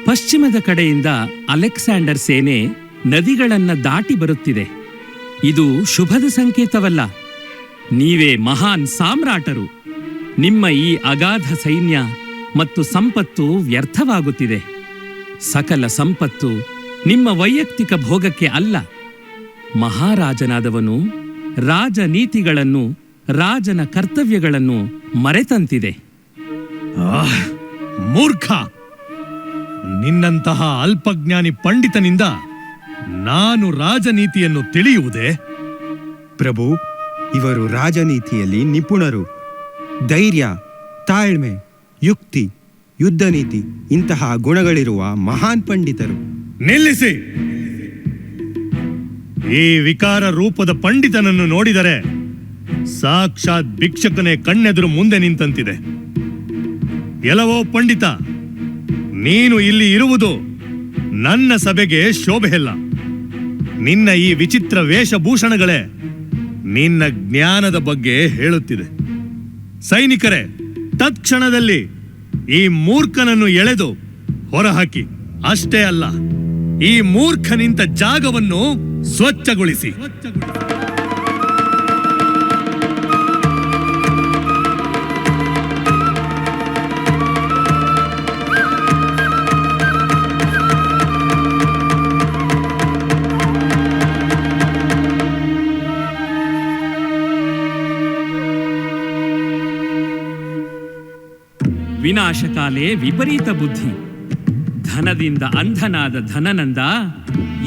ಪಶ್ಚಿಮದ ಕಡೆಯಿಂದ ಅಲೆಕ್ಸಾಂಡರ್ ಸೇನೆ ನದಿಗಳನ್ನು ದಾಟಿ ಬರುತ್ತಿದೆ. ಇದು ಶುಭದ ಸಂಕೇತವಲ್ಲ. ನೀವೇ ಮಹಾನ್ ಸಾಮ್ರಾಟರು. ನಿಮ್ಮ ಈ ಅಗಾಧ ಸೈನ್ಯ ಮತ್ತು ಸಂಪತ್ತು ವ್ಯರ್ಥವಾಗುತ್ತಿದೆ. ಸಕಲ ಸಂಪತ್ತು ನಿಮ್ಮ ವೈಯಕ್ತಿಕ ಭೋಗಕ್ಕೆ ಅಲ್ಲ. ಮಹಾರಾಜನಾದವನು ರಾಜನೀತಿಗಳನ್ನು, ರಾಜನ ಕರ್ತವ್ಯಗಳನ್ನು ಮರೆತಂತಿದೆ. ಮೂರ್ಖ! ನಿನ್ನಂತಹ ಅಲ್ಪಜ್ಞಾನಿ ಪಂಡಿತನಿಂದ ನಾನು ರಾಜನೀತಿಯನ್ನು ತಿಳಿಯುವುದೇ? ಪ್ರಭು, ಇವರು ರಾಜನೀತಿಯಲ್ಲಿ ನಿಪುಣರು. ಧೈರ್ಯ, ತಾಳ್ಮೆ, ಯುಕ್ತಿ, ಯುದ್ಧ ನೀತಿ ಇಂತಹ ಗುಣಗಳಿರುವ ಮಹಾನ್ ಪಂಡಿತರು. ನಿಲ್ಲಿಸಿ! ಈ ವಿಕಾರ ರೂಪದ ಪಂಡಿತನನ್ನು ನೋಡಿದರೆ ಸಾಕ್ಷಾತ್ ಭಿಕ್ಷಕನೇ ಕಣ್ಣೆದುರು ಮುಂದೆ ನಿಂತಂತಿದೆ. ಎಲ್ಲವೋ ಪಂಡಿತ, ನೀನು ಇಲ್ಲಿ ಇರುವುದು ನನ್ನ ಸಭೆಗೆ ಶೋಭೆಯಲ್ಲ. ನಿನ್ನ ಈ ವಿಚಿತ್ರ ವೇಷಭೂಷಣಗಳೇ ನಿನ್ನ ಜ್ಞಾನದ ಬಗ್ಗೆ ಹೇಳುತ್ತಿದೆ. ಸೈನಿಕರೇ, ತತ್ಕ್ಷಣದಲ್ಲಿ ಈ ಮೂರ್ಖನನ್ನು ಎಳೆದು ಹೊರಹಾಕಿ. ಅಷ್ಟೇ ಅಲ್ಲ, ಈ ಮೂರ್ಖ ನಿಂತ ಜಾಗವನ್ನು ಸ್ವಚ್ಛಗೊಳಿಸಿ. ವಿನಾಶಕಾಲೇ ವಿಪರೀತ ಬುದ್ಧಿ. ಧನದಿಂದ ಅಂಧನಾದ ಧನನಂದ,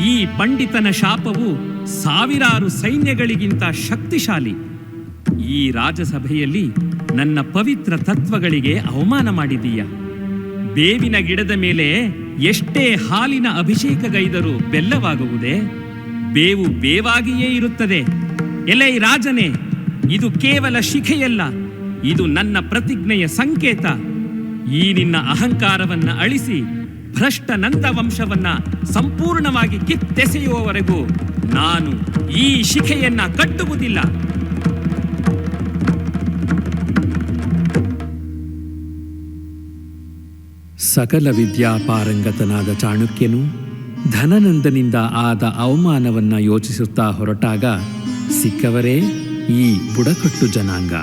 ಈ ಪಂಡಿತನ ಶಾಪವು ಸಾವಿರಾರು ಸೈನ್ಯಗಳಿಗಿಂತ ಶಕ್ತಿಶಾಲಿ. ಈ ರಾಜಸಭೆಯಲ್ಲಿ ನನ್ನ ಪವಿತ್ರ ತತ್ವಗಳಿಗೆ ಅವಮಾನ ಮಾಡಿದೀಯ. ಬೇವಿನ ಗಿಡದ ಮೇಲೆ ಎಷ್ಟೇ ಹಾಲಿನ ಅಭಿಷೇಕಗೈದರೂ ಬೆಲ್ಲವಾಗುವುದೇ? ಬೇವು ಬೇವಾಗಿಯೇ ಇರುತ್ತದೆ. ಎಲೈ ರಾಜನೇ, ಇದು ಕೇವಲ ಶಿಖೆಯಲ್ಲ, ಇದು ನನ್ನ ಪ್ರತಿಜ್ಞೆಯ ಸಂಕೇತ. ಈ ನಿನ್ನ ಅಹಂಕಾರವನ್ನ ಅಳಿಸಿ ಭ್ರಷ್ಟ ನಂದ ವಂಶವನ್ನ ಸಂಪೂರ್ಣವಾಗಿ ಕಿತ್ತೆಸೆಯುವವರೆಗೂ ನಾನು ಈ ಶಿಖೆಯನ್ನ ಕಟ್ಟುವುದಿಲ್ಲ. ಸಕಲ ವಿದ್ಯಾಪಾರಂಗತನಾದ ಚಾಣಕ್ಯನು ಧನನಂದನಿಂದ ಆದ ಅವಮಾನವನ್ನ ಯೋಚಿಸುತ್ತಾ ಹೊರಟಾಗ ಸಿಕ್ಕವರೇ ಈ ಬುಡಕಟ್ಟು ಜನಾಂಗ.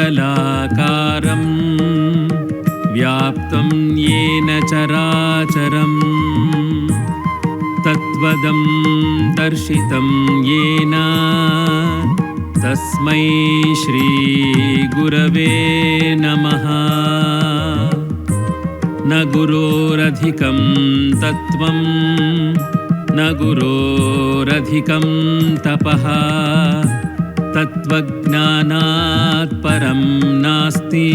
अखण्डमण्डलाकारं व्याप्तं येन चराचरं तत्त्वदं दर्शितं येन तस्मै श्रीगुरवे नमः। न गुरोरधिकं तत्त्वं न गुरोरधिकं तपः तत्त्वज्ञानात् परं नास्ति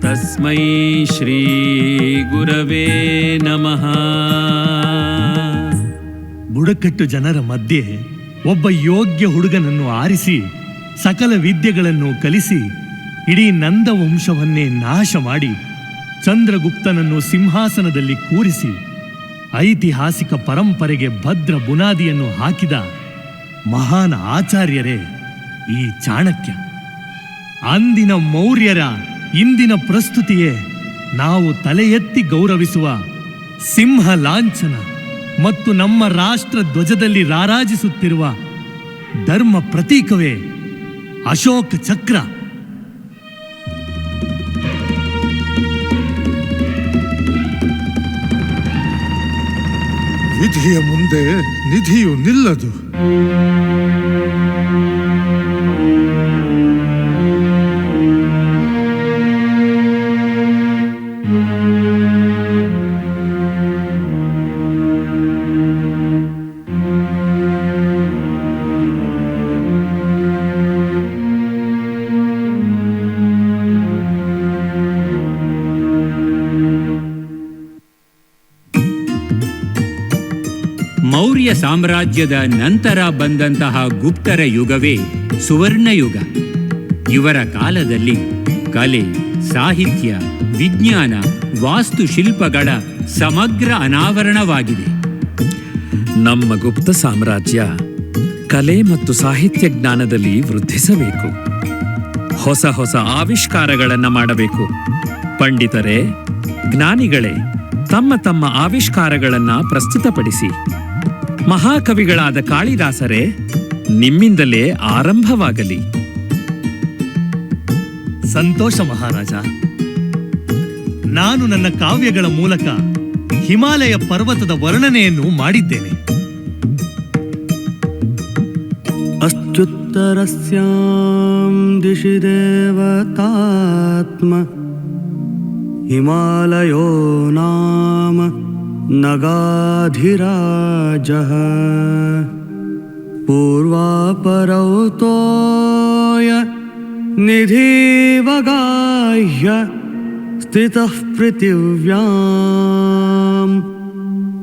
तस्मै श्री गुरवे नमः। ಬುಡಕಟ್ಟು ಜನರ ಮಧ್ಯೆ ಒಬ್ಬ ಯೋಗ್ಯ ಹುಡುಗನನ್ನು ಆರಿಸಿ ಸಕಲ ವಿದ್ಯೆಗಳನ್ನು ಕಲಿಸಿ ಇಡೀ ನಂದ ವಂಶವನ್ನೇ ನಾಶ ಮಾಡಿ ಚಂದ್ರಗುಪ್ತನನ್ನು ಸಿಂಹಾಸನದಲ್ಲಿ ಕೂರಿಸಿ ಐತಿಹಾಸಿಕ ಪರಂಪರೆಗೆ ಭದ್ರ ಬುನಾದಿಯನ್ನು ಹಾಕಿದ ಮಹಾನ್ ಆಚಾರ್ಯರೇ ಈ ಚಾಣಕ್ಯ. ಅಂದಿನ ಮೌರ್ಯರ ಇಂದಿನ ಪ್ರಸ್ತುತಿಯೇ ನಾವು ತಲೆ ಎತ್ತಿ ಗೌರವಿಸುವ ಸಿಂಹ ಲಾಂಛನ ಮತ್ತು ನಮ್ಮ ರಾಷ್ಟ್ರ ಧ್ವಜದಲ್ಲಿ ರಾರಾಜಿಸುತ್ತಿರುವ ಧರ್ಮ ಪ್ರತೀಕವೇ ಅಶೋಕ ಚಕ್ರ. ನಿಧಿಯ ಮುಂದೆ ನಿಧಿಯು ನಿಲ್ಲದು. ಮೌರ್ಯ ಸಾಮ್ರಾಜ್ಯದ ನಂತರ ಬಂದಂತಹ ಗುಪ್ತರ ಯುಗವೇ ಸುವರ್ಣಯುಗ. ಇವರ ಕಾಲದಲ್ಲಿ ಕಲೆ, ಸಾಹಿತ್ಯ, ವಿಜ್ಞಾನ, ವಾಸ್ತುಶಿಲ್ಪಗಳ ಸಮಗ್ರ ಅನಾವರಣವಾಗಿದೆ. ನಮ್ಮ ಗುಪ್ತ ಸಾಮ್ರಾಜ್ಯ ಕಲೆ ಮತ್ತು ಸಾಹಿತ್ಯ ಜ್ಞಾನದಲ್ಲಿ ವೃದ್ಧಿಸಬೇಕು. ಹೊಸ ಹೊಸ ಆವಿಷ್ಕಾರಗಳನ್ನು ಮಾಡಬೇಕು. ಪಂಡಿತರೇ, ಜ್ಞಾನಿಗಳೇ, ತಮ್ಮ ತಮ್ಮ ಆವಿಷ್ಕಾರಗಳನ್ನು ಪ್ರಸ್ತುತಪಡಿಸಿ. ಮಹಾಕವಿಗಳಾದ ಕಾಳಿದಾಸರೇ, ನಿಮ್ಮಿಂದಲೇ ಆರಂಭವಾಗಲಿ. ಸಂತೋಷ ಮಹಾರಾಜ. ನಾನು ನನ್ನ ಕಾವ್ಯಗಳ ಮೂಲಕ ಹಿಮಾಲಯ ಪರ್ವತದ ವರ್ಣನೆಯನ್ನು ಮಾಡಿದ್ದೇನೆ. ಅತ್ಯುತ್ತರಸ್ಯಾಂ ದಿಶಿ ದೇವತಾತ್ಮ ಹಿಮಾಲಯೋ ನಾಮ ನಗಾಧಿರಾಜಃ ಪೂರ್ವಾಪರೌ ತೋಯ ನಿಧಿವಗಾಹ್ಯ ಸ್ಥಿತಃ ಪೃಥಿವ್ಯಾಂ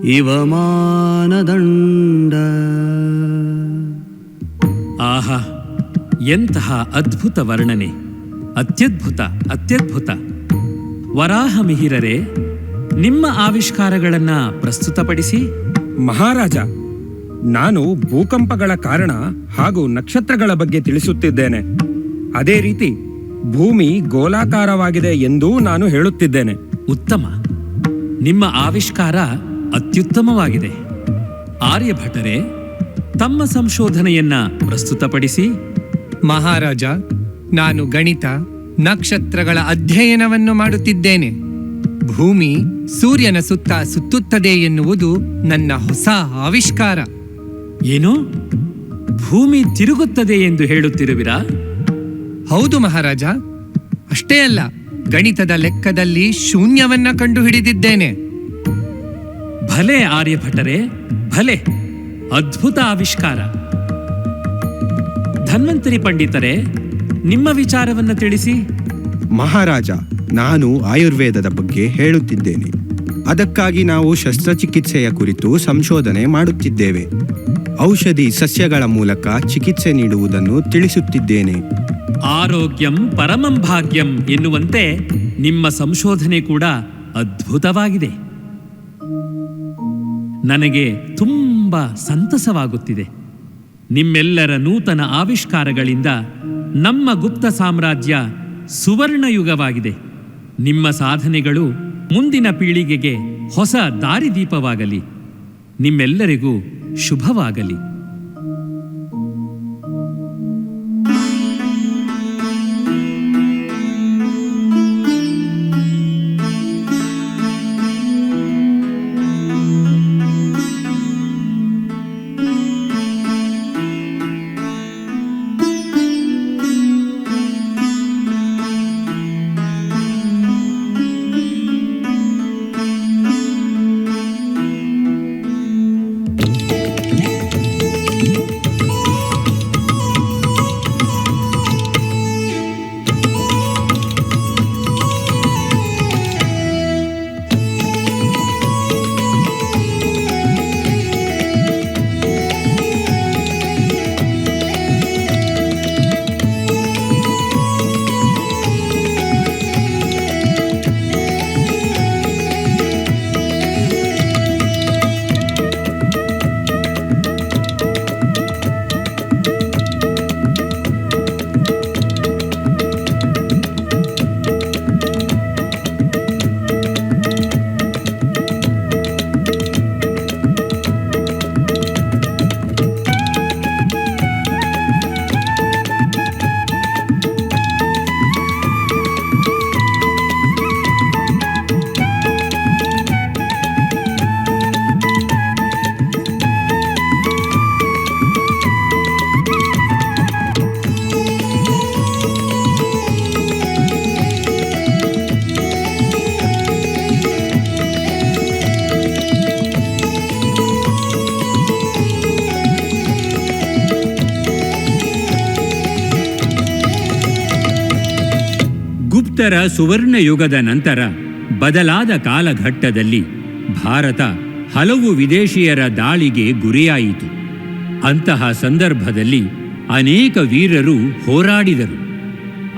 ಇವ ಮಾನದಂಡ. ಆಹಾ, ಎಂತಹ ಅದ್ಭುತ ವರ್ಣನೆ! ಅತ್ಯದ್ಭುತ, ಅತ್ಯದ್ಭುತ. ವರಾಹ ಮಿಹಿರರೇ, ನಿಮ್ಮ ಆವಿಷ್ಕಾರಗಳನ್ನ ಪ್ರಸ್ತುತಪಡಿಸಿ. ಮಹಾರಾಜ, ನಾನು ಭೂಕಂಪಗಳ ಕಾರಣ ಹಾಗೂ ನಕ್ಷತ್ರಗಳ ಬಗ್ಗೆ ತಿಳಿಸುತ್ತಿದ್ದೇನೆ. ಅದೇ ರೀತಿ ಭೂಮಿ ಗೋಲಾಕಾರವಾಗಿದೆ ಎಂದೂ ನಾನು ಹೇಳುತ್ತಿದ್ದೇನೆ. ಉತ್ತಮ. ನಿಮ್ಮ ಆವಿಷ್ಕಾರ ಅತ್ಯುತ್ತಮವಾಗಿದೆ. ಆರ್ಯಭಟರೇ, ತಮ್ಮ ಸಂಶೋಧನೆಯನ್ನ ಪ್ರಸ್ತುತಪಡಿಸಿ. ಮಹಾರಾಜ, ನಾನು ಗಣಿತ, ನಕ್ಷತ್ರಗಳ ಅಧ್ಯಯನವನ್ನು ಮಾಡುತ್ತಿದ್ದೇನೆ. ಭೂಮಿ ಸೂರ್ಯನ ಸುತ್ತ ಸುತ್ತುತ್ತದೆ ಎನ್ನುವುದು ನನ್ನ ಹೊಸ ಆವಿಷ್ಕಾರ. ಏನು, ಭೂಮಿ ತಿರುಗುತ್ತದೆ ಎಂದು ಹೇಳುತ್ತಿರುವಿರಾ? ಹೌದು ಮಹಾರಾಜ. ಅಷ್ಟೇ ಅಲ್ಲ, ಗಣಿತದ ಲೆಕ್ಕದಲ್ಲಿ ಶೂನ್ಯವನ್ನ ಕಂಡುಹಿಡಿದಿದ್ದೇನೆ. ಭಲೆ ಆರ್ಯಭಟರೇ, ಭಲೆ. ಅದ್ಭುತ ಆವಿಷ್ಕಾರ. ಧನ್ವಂತರಿ ಪಂಡಿತರೇ, ನಿಮ್ಮ ವಿಚಾರವನ್ನು ತಿಳಿಸಿ. ಮಹಾರಾಜ, ನಾನು ಆಯುರ್ವೇದದ ಬಗ್ಗೆ ಹೇಳುತ್ತಿದ್ದೇನೆ. ಅದಕ್ಕಾಗಿ ನಾವು ಶಸ್ತ್ರಚಿಕಿತ್ಸೆಯ ಕುರಿತು ಸಂಶೋಧನೆ ಮಾಡುತ್ತಿದ್ದೇವೆ. ಔಷಧಿ ಸಸ್ಯಗಳ ಮೂಲಕ ಚಿಕಿತ್ಸೆ ನೀಡುವುದನ್ನು ತಿಳಿಸುತ್ತಿದ್ದೇನೆ. ಆರೋಗ್ಯಂ ಪರಮಂ ಭಾಗ್ಯಂ ಎನ್ನುವಂತೆ ನಿಮ್ಮ ಸಂಶೋಧನೆ ಕೂಡ ಅದ್ಭುತವಾಗಿದೆ. ನನಗೆ ತುಂಬಾ ಸಂತಸವಾಗುತ್ತಿದೆ. ನಿಮ್ಮೆಲ್ಲರ ನೂತನ ಆವಿಷ್ಕಾರಗಳಿಂದ ನಮ್ಮ ಗುಪ್ತ ಸಾಮ್ರಾಜ್ಯ ಸುವರ್ಣಯುಗವಾಗಿದೆ. ನಿಮ್ಮ ಸಾಧನೆಗಳು ಮುಂದಿನ ಪೀಳಿಗೆಗೆ ಹೊಸ ದಾರಿದೀಪವಾಗಲಿ. ನಿಮ್ಮೆಲ್ಲರಿಗೂ ಶುಭವಾಗಲಿ. ಗುಪ್ತರ ಸುವರ್ಣ ಯುಗದ ನಂತರ ಬದಲಾದ ಕಾಲಘಟ್ಟದಲ್ಲಿ ಭಾರತ ಹಲವು ವಿದೇಶಿಯರ ದಾಳಿಗೆ ಗುರಿಯಾಯಿತು. ಅಂತಹ ಸಂದರ್ಭದಲ್ಲಿ ಅನೇಕ ವೀರರು ಹೋರಾಡಿದರು.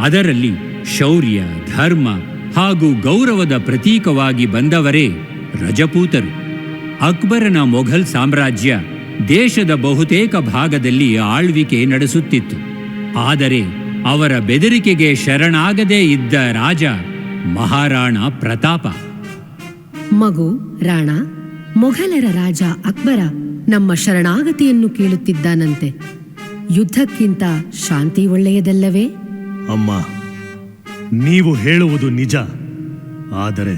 ಅದರಲ್ಲಿ ಶೌರ್ಯ, ಧರ್ಮ ಹಾಗೂ ಗೌರವದ ಪ್ರತೀಕವಾಗಿ ಬಂದವರೇ ರಜಪೂತರು. ಅಕ್ಬರನ ಮೊಘಲ್ ಸಾಮ್ರಾಜ್ಯ ದೇಶದ ಬಹುತೇಕ ಭಾಗದಲ್ಲಿ ಆಳ್ವಿಕೆ ನಡೆಸುತ್ತಿತ್ತು. ಆದರೆ ಅವರ ಬೆದರಿಕೆಗೆ ಶರಣಾಗದೇ ಇದ್ದ ರಾಜ ಮಹಾರಾಣ ಪ್ರತಾಪ. ಮಗು ರಾಣ, ಮೊಘಲರ ರಾಜ ಅಕ್ಬರ ನಮ್ಮ ಶರಣಾಗತಿಯನ್ನು ಕೇಳುತ್ತಿದ್ದಾನಂತೆ. ಯುದ್ಧಕ್ಕಿಂತ ಶಾಂತಿ ಒಳ್ಳೆಯದಲ್ಲವೇ? ಅಮ್ಮ, ನೀವು ಹೇಳುವುದು ನಿಜ. ಆದರೆ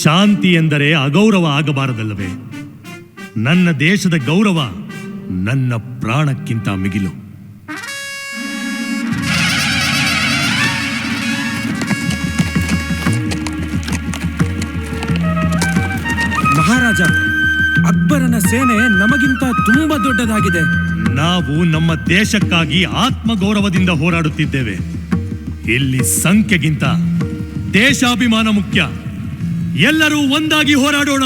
ಶಾಂತಿ ಎಂದರೆ ಅಗೌರವ ಆಗಬಾರದಲ್ಲವೇ? ನನ್ನ ದೇಶದ ಗೌರವ ನನ್ನ ಪ್ರಾಣಕ್ಕಿಂತ ಮಿಗಿಲು. ಮಹಾರಾಜ, ಅಕ್ಬರನ ಸೇನೆ ನಮಗಿಂತ ತುಂಬಾ ದೊಡ್ಡದಾಗಿದೆ. ನಾವು ನಮ್ಮ ದೇಶಕ್ಕಾಗಿ ಆತ್ಮಗೌರವದಿಂದ ಹೋರಾಡುತ್ತಿದ್ದೇವೆ. ಇಲ್ಲಿ ಸಂಖ್ಯೆಗಿಂತ ದೇಶಾಭಿಮಾನ ಮುಖ್ಯ. ಎಲ್ಲರೂ ಒಂದಾಗಿ ಹೋರಾಡೋಣ.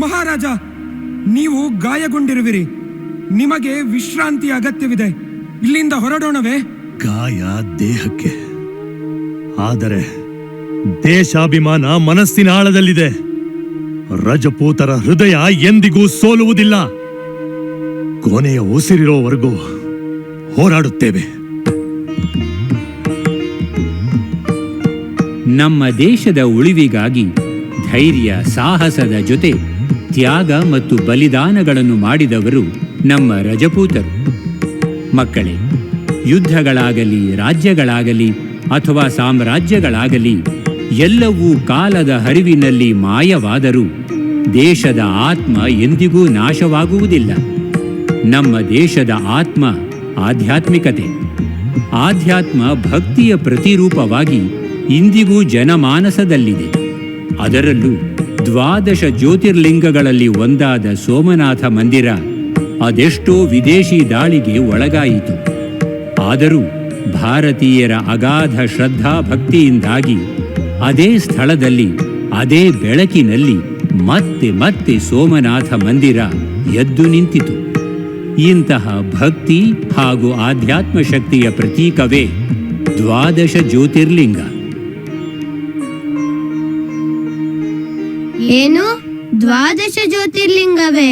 ಮಹಾರಾಜ, ನೀವು ಗಾಯಗೊಂಡಿರುವಿರಿ. ನಿಮಗೆ ವಿಶ್ರಾಂತಿ ಅಗತ್ಯವಿದೆ. ಇಲ್ಲಿಂದ ಹೊರಡೋಣವೇ? ಗಾಯ ದೇಹಕ್ಕೆ, ಆದರೆ ದೇಶಾಭಿಮಾನ ಮನಸ್ಸಿನ ಆಳದಲ್ಲಿದೆ. ರಜಪೂತರ ಹೃದಯ ಎಂದಿಗೂ ಸೋಲುವುದಿಲ್ಲ. ಕೊನೆಯ ಉಸಿರಿರೋವರೆಗೂ ಹೋರಾಡುತ್ತೇವೆ. ನಮ್ಮ ದೇಶದ ಉಳಿವಿಗಾಗಿ ಧೈರ್ಯ, ಸಾಹಸದ ಜೊತೆ ತ್ಯಾಗ ಮತ್ತು ಬಲಿದಾನಗಳನ್ನು ಮಾಡಿದವರು ನಮ್ಮ ರಜಪೂತರು. ಮಕ್ಕಳೇ, ಯುದ್ಧಗಳಾಗಲಿ, ರಾಜ್ಯಗಳಾಗಲಿ ಅಥವಾ ಸಾಮ್ರಾಜ್ಯಗಳಾಗಲಿ ಎಲ್ಲವೂ ಕಾಲದ ಹರಿವಿನಲ್ಲಿ ಮಾಯವಾದರೂ ದೇಶದ ಆತ್ಮ ಎಂದಿಗೂ ನಾಶವಾಗುವುದಿಲ್ಲ. ನಮ್ಮ ದೇಶದ ಆತ್ಮ ಆಧ್ಯಾತ್ಮಿಕತೆ. ಆಧ್ಯಾತ್ಮ ಭಕ್ತಿಯ ಪ್ರತಿರೂಪವಾಗಿ ಇಂದಿಗೂ ಜನಮಾನಸದಲ್ಲಿದೆ. ಅದರಲ್ಲೂ 12 ಜ್ಯೋತಿರ್ಲಿಂಗಗಳಲ್ಲಿ ಒಂದಾದ ಸೋಮನಾಥ ಮಂದಿರ ಅದೆಷ್ಟೋ ವಿದೇಶಿ ದಾಳಿಗೆ ಒಳಗಾಯಿತು. ಆದರೂ ಭಾರತೀಯರ ಅಗಾಧ ಶ್ರದ್ಧಾ ಭಕ್ತಿಯಿಂದಾಗಿ ಅದೇ ಸ್ಥಳದಲ್ಲಿ, ಅದೇ ಬೆಳಕಿನಲ್ಲಿ ಮತ್ತೆ ಮತ್ತೆ ಸೋಮನಾಥ ಮಂದಿರ ಎದ್ದು ನಿಂತಿತು. ಇಂತಹ ಭಕ್ತಿ ಹಾಗೂ ಆಧ್ಯಾತ್ಮ ಶಕ್ತಿಯ ಪ್ರತೀಕವೇ 12 ಜ್ಯೋತಿರ್ಲಿಂಗ. ಏನು 12 ಜ್ಯೋತಿರ್ಲಿಂಗವೇ?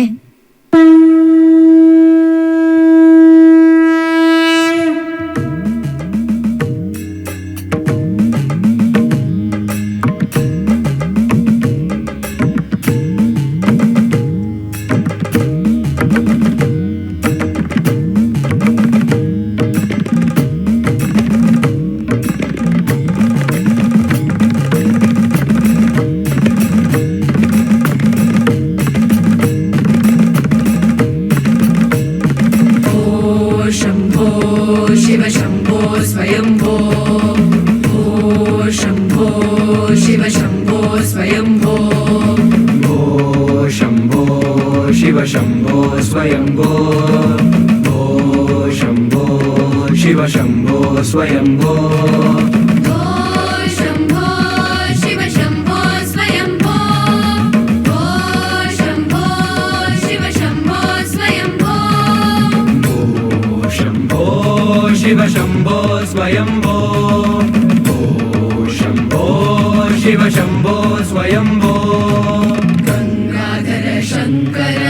गंगाधर शंकर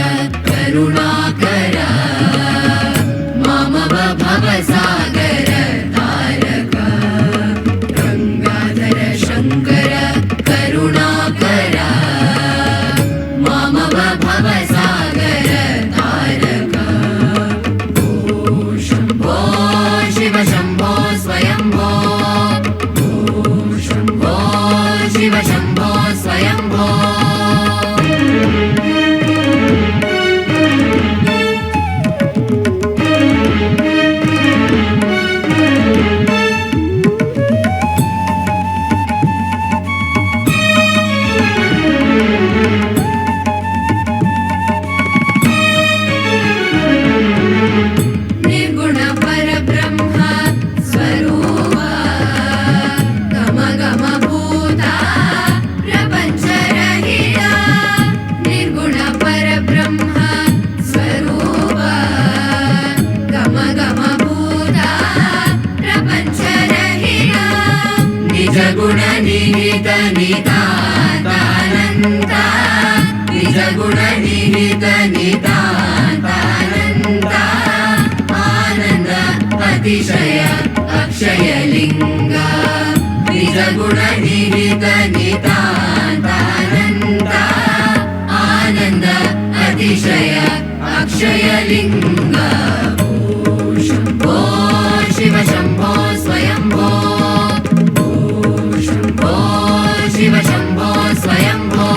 करुणाकर मम भवसार ಸ್ವಯಂಭೋ ನಿರ್ಗುಣ ಪರಬ್ರಹ್ಮ ಸ್ವರೂಪ ಗಮ ಗಮ ಭೂತ ಪ್ರಪಂಚರಹಿತ ನಿರ್ಗುಣ ಪರಬ್ರಹ್ಮ ಸ್ವರೂಪ ಗಮ ಗಮ ಭೂತ ಪ್ರಪಂಚರಹಿತ ನಿಜ ಗುಣ ನಿಹಿತ ನಿತಾನಂತ ನಿಜ ಗುಣ ನಿಹಿತ ನಿತಾನಂತ ಆನಂದ ಅತಿಶಯ ಅಕ್ಷಯ ಲಿಂಗ ನಿಜ ಗುಣ ನಿಹಿತ ನಿತಾನಂತ ಆನಂದ ಅತಿಶಯ ಅಕ್ಷಯ ಲಿಂಗ ಶಂಭೋ ಶಿವ ಶಂಭೋ ಸ್ವಯಂಭೋ ಶಂಭೋ ಶಿವ ಶಂಭೋ ಸ್ವಯಂಭೋ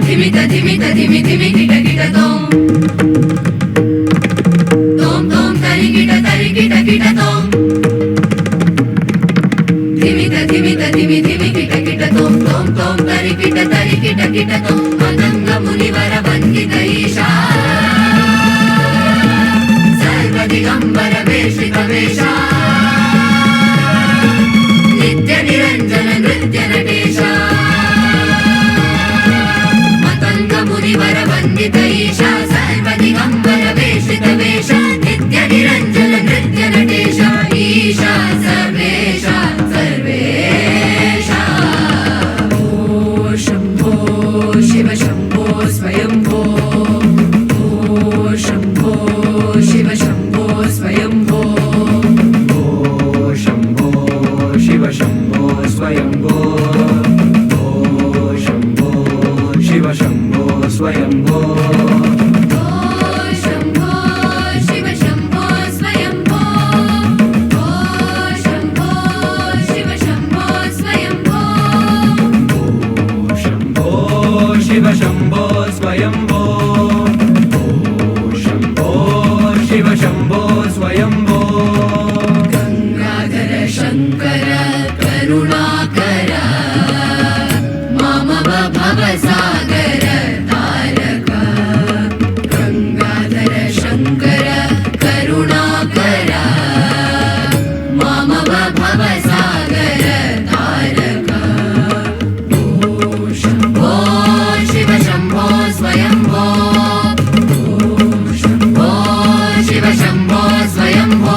ಧಿಮಿತ ಧಿಮಿತ ಧಿಮಿ ಧಿಮಿ ಗಿಟ ಗಿಟ ತೋಂ ತೋಂ ತೋಂ ತರಿ ಗಿಟ ಗಿಟ ತೋಂ ಧಿಮಿತ ಧಿಮಿತ ಧಿಮಿ ಧಿಮಿ ಗಿಟ ತೋಂ ತೋಂ ತೋಂ ತರಿ ಗಿಟ ತೋಂ ಮದಂಗ ಮುನಿವರ ವಂದಿತ ಈಶಾ ಸರ್ವ ದಿಗಂಬರ ವೇಷಿತ ವೇಷ ನಿತ್ಯ ನಿರಂಜನ ನೃತ್ಯ ನಟೇಶ ಮುನಿವರ ವಂದಿತ ಈಶಾ ಸರ್ವ ದಿಗಂಬರ ವೇಷಿತ ವೇಷ ನಿತ್ಯ ನಿರಂಜನ ನೃತ್ಯ ನಟೇಶ ಈಶಾ ಸರ್ವೇಶ ಸರ್ವೇಶ ಓ ಶಂಭೋ ಶಿವ ಶಂಭೋ ಸ್ವಯಂಭೋ ಓ ಶಂಭೋ ಶಿವ ಶಂಭೋ ಸ್ವಯಂಭೋ ಓ ಶಂಭೋ ಶಿವ ಶಂಭೋ ಸ್ವಯಂಭೋ ಓ ಶಂಭೋ ಶಿವ ಶಂಭೋ ಸ್ವಯಂಭೋ ಓ ಶಂಭೋ ಶಿವ ಶಂಭೋ ಸ್ವಯಂಭೋ ಓ ಶಂಭೋ ಶಿವ ಶಂಭೋ ಸ್ವಯಂಭೋ ಓ ಶಂಭೋ ಶಿವ ಶಂಭೋ ಸ್ವಯಂಭೋ ಓ ಶಂಭೋ ಶಿವ ಶಂಭೋ ಸ್ವಯಂಭೋ ಗಂಗಾಧರ ಶಂಕರ ಕರುಣಾಕರ ಮಾಮವ ಭವಸಾಗರ ತಾರಕ ಗಂಗಾಧರ ಶಂಕರ ಕರುಣಾಕರ ಮಾಮವ ಭವಸಾಗರ ತಾರಕ ಓ ಶಂಭೋ ಶಿವ ಶಂಭೋ ಸ್ವಯಂಭೋ ಓ ಶಂಭೋ ಶಿವ ಶಂಭೋ ಸ್ವಯಂಭೋ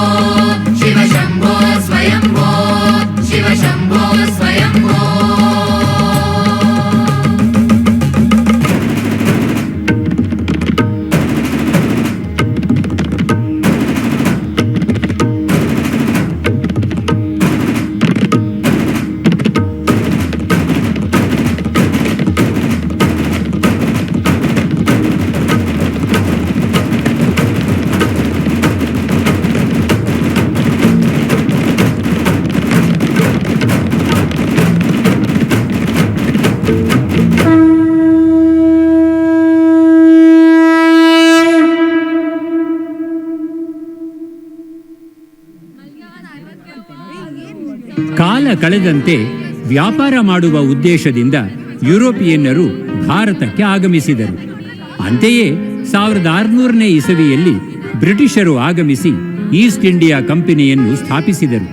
ಶಿವ ಶಂಭೋ ಸ್ವಯಂಭೋ ಶಿವ ಶಂಭೋ ಸ್ವಯಂಭೋ ಕಾಲ ಕಳೆದಂತೆ ವ್ಯಾಪಾರ ಮಾಡುವ ಉದ್ದೇಶದಿಂದ ಯುರೋಪಿಯನ್ನರು ಭಾರತಕ್ಕೆ ಆಗಮಿಸಿದರು. ಅಂತೆಯೇ 1600ನೇ ಇಸವಿಯಲ್ಲಿ ಬ್ರಿಟಿಷರು ಆಗಮಿಸಿ ಈಸ್ಟ್ ಇಂಡಿಯಾ ಕಂಪನಿಯನ್ನು ಸ್ಥಾಪಿಸಿದರು.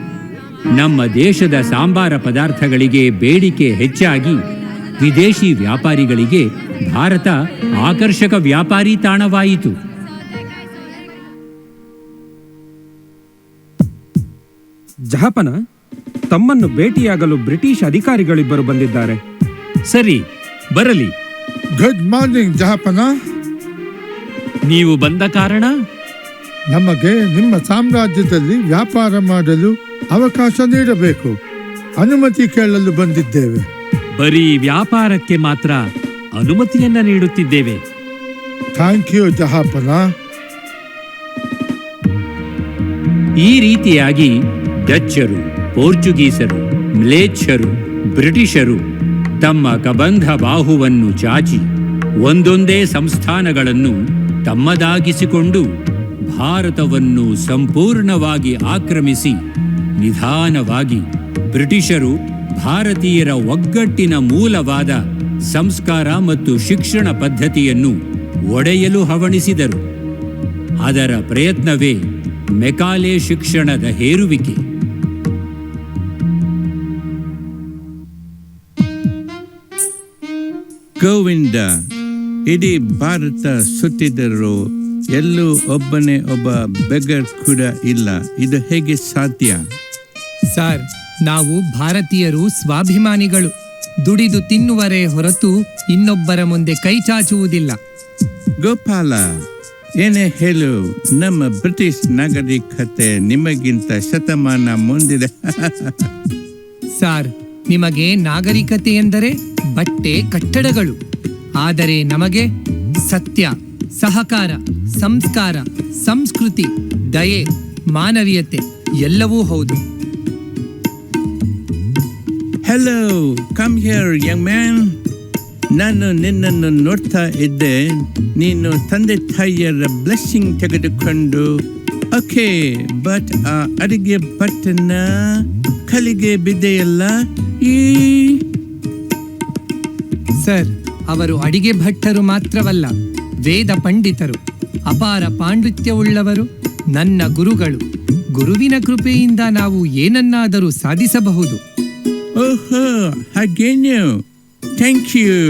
ನಮ್ಮ ದೇಶದ ಸಾಂಬಾರ ಪದಾರ್ಥಗಳಿಗೆ ಬೇಡಿಕೆ ಹೆಚ್ಚಾಗಿ ವಿದೇಶಿ ವ್ಯಾಪಾರಿಗಳಿಗೆ ಭಾರತ ಆಕರ್ಷಕ ವ್ಯಾಪಾರಿ ತಾಣವಾಯಿತು. ಜಹಾಪನ, ತಮ್ಮನ್ನು ಭೇಟಿಯಾಗಲು ಬ್ರಿಟಿಷ್ ಅಧಿಕಾರಿಗಳಿಬ್ಬರು ಬಂದಿದ್ದಾರೆ. ಸರಿ, ಬರಲಿ. ಗುಡ್ ಮಾರ್ನಿಂಗ್ ಜಹಾಪನ. ನೀವು ಬಂದ ಕಾರಣ? ನಮಗೆ ನಿಮ್ಮ ಸಾಮ್ರಾಜ್ಯದಲ್ಲಿ ವ್ಯಾಪಾರ ಮಾಡಲು ಅವಕಾಶ ನೀಡಬೇಕು. ಅನುಮತಿ ಕೇಳಲು ಬಂದಿದ್ದೇವೆ. ಬರೀ ವ್ಯಾಪಾರಕ್ಕೆ ಮಾತ್ರ ಅನುಮತಿಯನ್ನ ನೀಡುತ್ತಿದ್ದೇವೆ. ಥ್ಯಾಂಕ್ ಯು ಜಹಾಪನ. ಈ ರೀತಿಯಾಗಿ ಡಚ್ಚರು, ಪೋರ್ಚುಗೀಸರು, ಮ್ಲೇಚ್ಛರು, ಬ್ರಿಟಿಷರು ತಮ್ಮ ಕಬಂಧ ಬಾಹುವನ್ನು ಚಾಚಿ ಒಂದೊಂದೇ ಸಂಸ್ಥಾನಗಳನ್ನು ತಮ್ಮದಾಗಿಸಿಕೊಂಡು ಭಾರತವನ್ನು ಸಂಪೂರ್ಣವಾಗಿ ಆಕ್ರಮಿಸಿ ನಿಧಾನವಾಗಿ ಬ್ರಿಟಿಷರು ಭಾರತೀಯರ ಒಗ್ಗಟ್ಟಿನ ಮೂಲವಾದ ಸಂಸ್ಕಾರ ಮತ್ತು ಶಿಕ್ಷಣ ಪದ್ಧತಿಯನ್ನು ಒಡೆಯಲು ಹವಣಿಸಿದರು. ಅದರ ಪ್ರಯತ್ನವೇ ಮೆಕಾಲೆ ಶಿಕ್ಷಣದ ಹೇರುವಿಕೆ. ಗೋವಿಂದ ಇಡೀ ಭಾರತ ಸುತ್ತಿದರೂ ಎಲ್ಲೂ ಒಬ್ಬನೇ ಒಬ್ಬ ಬೆಗರ್ ಕೂಡ ಇಲ್ಲ. ಇದು ಹೇಗೆ ಸಾಧ್ಯ? ಸರ್, ನಾವು ಭಾರತೀಯರು ಸ್ವಾಭಿಮಾನಿಗಳು. ದುಡಿದು ತಿನ್ನುವರೇ ಹೊರತು ಇನ್ನೊಬ್ಬರ ಮುಂದೆ ಕೈ ಚಾಚುವುದಿಲ್ಲ. ಗೋಪಾಲ, ಏನೇ ಹೇಳು, ನಮ್ಮ ಬ್ರಿಟಿಷ್ ನಾಗರಿಕತೆ ನಿಮಗಿಂತ ಶತಮಾನ ಮುಂದಿದೆ. ಸಾರ್, ನಿಮಗೆ ನಾಗರಿಕತೆ ಎಂದರೆ ಬಟ್ಟೆ ಕಟ್ಟಡಗಳು, ಆದರೆ ನಮಗೆ ಸತ್ಯ, ಸಹಕಾರ, ಸಂಸ್ಕಾರ, ಸಂಸ್ಕೃತಿ, ದಯೆ, ಮಾನವೀಯತೆ ಎಲ್ಲವೂ ಹೌದು. Hello, come here Young man. ನಾನು ನಿನ್ನನ್ನು ನೋಡ್ತಾ ಇದ್ದೆ. ನೀನು ತಂದೆ ತಾಯಿಯರ ಬ್ಲೆಸ್ಸಿಂಗ್ ತೆಗೆದುಕೊಂಡು ಓಕೆ, ಬಟ್ ಆ ಅಡಿಗೆ ಬಟ್ಟನ್ನ ಕಲಿಗೆ ಬಿದ್ದೆಯಲ್ಲ. ಸರ್, ಅವರು ಅಡಿಗೆ ಭಟ್ಟರು ಮಾತ್ರವಲ್ಲ, ವೇದ ಪಂಡಿತರು, ಅಪಾರ ಪಾಂಡಿತ್ಯವುಳ್ಳವರು, ನನ್ನ ಗುರುಗಳು. ಗುರುವಿನ ಕೃಪೆಯಿಂದ ನಾವು ಏನನ್ನಾದರೂ ಸಾಧಿಸಬಹುದು. ಓಹೋ, ಹಾಗೇನು? Thank you.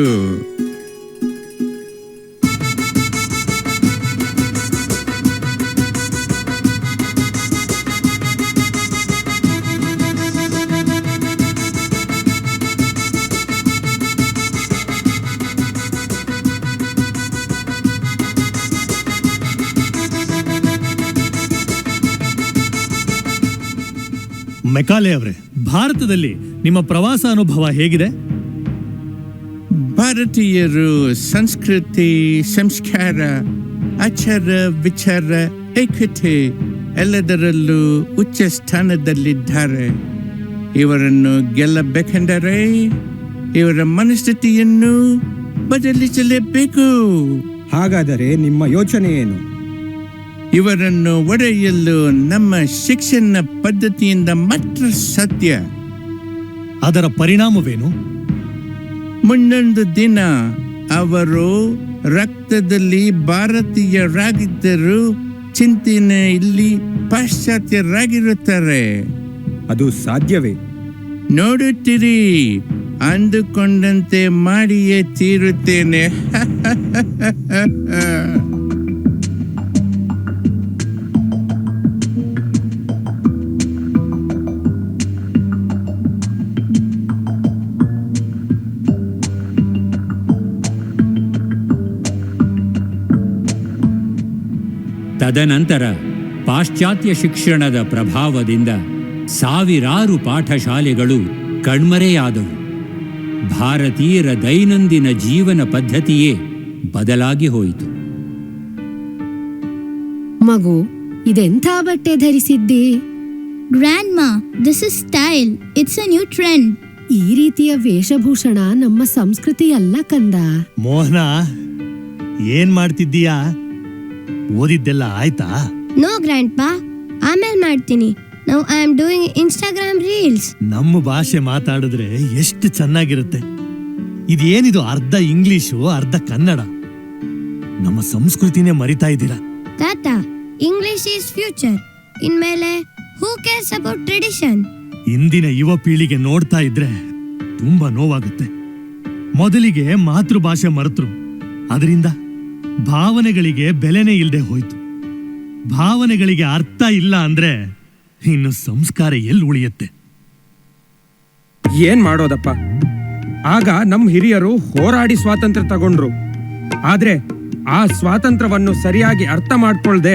ಮೆಕಾಲೆ ಅವರೇ, ಭಾರತದಲ್ಲಿ ನಿಮ್ಮ ಪ್ರವಾಸ ಅನುಭವ ಹೇಗಿದೆ? ಭಾರತೀಯರು ಸಂಸ್ಕೃತಿ, ಸಂಸ್ಕಾರ, ಆಚಾರ, ವಿಚಾರ, ಏಕತೆ ಎಲ್ಲದರಲ್ಲೂ ಉಚ್ಚ ಸ್ಥಾನದಲ್ಲಿದ್ದಾರೆ. ಇವರನ್ನು ಗೆಲ್ಲಬೇಕೆಂದರೆ ಇವರ ಮನಸ್ಥಿತಿಯನ್ನು ಬದಲಿಸಲೇಬೇಕು. ಹಾಗಾದರೆ ನಿಮ್ಮ ಯೋಚನೆ ಏನು? ಇವರನ್ನು ಒಡೆಯಲು ನಮ್ಮ ಶಿಕ್ಷಣ ಪದ್ಧತಿಯಿಂದ ಮಾತ್ರ ಸಾಧ್ಯ. ಅದರ ಪರಿಣಾಮವೇನು? ಮುಂದೊಂದು ದಿನ ಅವರು ರಕ್ತದಲ್ಲಿ ಭಾರತೀಯರಾಗಿದ್ದರೂ ಚಿಂತನೆಯಲ್ಲಿ ಪಾಶ್ಚಾತ್ಯರಾಗಿರುತ್ತಾರೆ. ಅದು ಸಾಧ್ಯವೇ? ನೋಡುತ್ತೀರಿ, ಅಂದುಕೊಂಡಂತೆ ಮಾಡಿಯೇ ತೀರುತ್ತೇನೆ. ತದನಂತರ ಪಾಶ್ಚಾತ್ಯ ಶಿಕ್ಷಣದ ಪ್ರಭಾವದಿಂದ ಸಾವಿರಾರು ಪಾಠಶಾಲೆಗಳು ಕಣ್ಮರೆಯಾದವು. ಭಾರತೀಯರ ದೈನಂದಿನ ಜೀವನ ಪದ್ಧತಿಯೇ ಬದಲಾಗಿ ಹೋಯಿತು. ಮಗು, ಇದೆಂಥ ಬಟ್ಟೆ ಧರಿಸಿದ್ದಿ? ಗ್ರ್ಯಾಂಡ್ ಮಾ, this is style. It's a new trend. ಈ ರೀತಿಯ ವೇಷಭೂಷಣ ನಮ್ಮ ಸಂಸ್ಕೃತಿ ಅಲ್ಲ ಕಂದ. ಮೋಹನ, ಏನ್ ಮಾಡ್ತಿದ್ದೀಯಾ? ಓದಿದ್ದೆಲ್ಲ ಆಯ್ತಾ? ನೋ ಗ್ರ್ಯಾಂಡ್ ಪಾ, ಆಮೇಲೆ ಮಾಡ್ತೀನಿ. Now I am doing Instagram reels. ನಮ್ಮ ಭಾಷೆ ಮಾತಾಡಿದ್ರೆ ಎಷ್ಟು ಚೆನ್ನಾಗಿರುತ್ತೆ. ಇದೇನಿದು ಅರ್ಧ ಇಂಗ್ಲಿಷು ಅರ್ಧ ಕನ್ನಡ? ನಮ್ಮ ಸಂಸ್ಕೃತಿನೇ ಮರಿತಾ ಇದ್ದೀರಾ. ತಾತ, ಇಂಗ್ಲಿಷ್ ಈಸ್ ಫ್ಯೂಚರ್. ಇನ್ಮೇಲೆ ಹೂ ಕೇರ್ಸ್ ಅಬೌಟ್ ಟ್ರೆಡಿಷನ್? ಇಂದಿನ ಯುವ ಪೀಳಿಗೆ ನೋಡ್ತಾ ಇದ್ರೆ ತುಂಬಾ ನೋವಾಗುತ್ತೆ. ಮೊದಲಿಗೆ ಮಾತೃಭಾಷೆ ಮರೆತರು, ಅದರಿಂದ ಭಾವನೆಗಳಿಗೆ ಬೆಲೆನೇ ಇಲ್ಲದೆ ಹೋಯ್ತು. ಭಾವನೆಗಳಿಗೆ ಅರ್ಥ ಇಲ್ಲ ಅಂದ್ರೆ ಇನ್ನು ಸಂಸ್ಕಾರ ಎಲ್ಲಿ ಉಳಿಯುತ್ತೆ? ಏನ್ ಮಾಡೋದಪ್ಪ? ಆಗ ನಮ್ಮ ಹಿರಿಯರು ಹೋರಾಡಿ ಸ್ವಾತಂತ್ರ್ಯ ತಗೊಂಡ್ರು. ಆದ್ರೆ ಆ ಸ್ವಾತಂತ್ರ್ಯವನ್ನು ಸರಿಯಾಗಿ ಅರ್ಥ ಮಾಡ್ಕೊಳ್ದೆ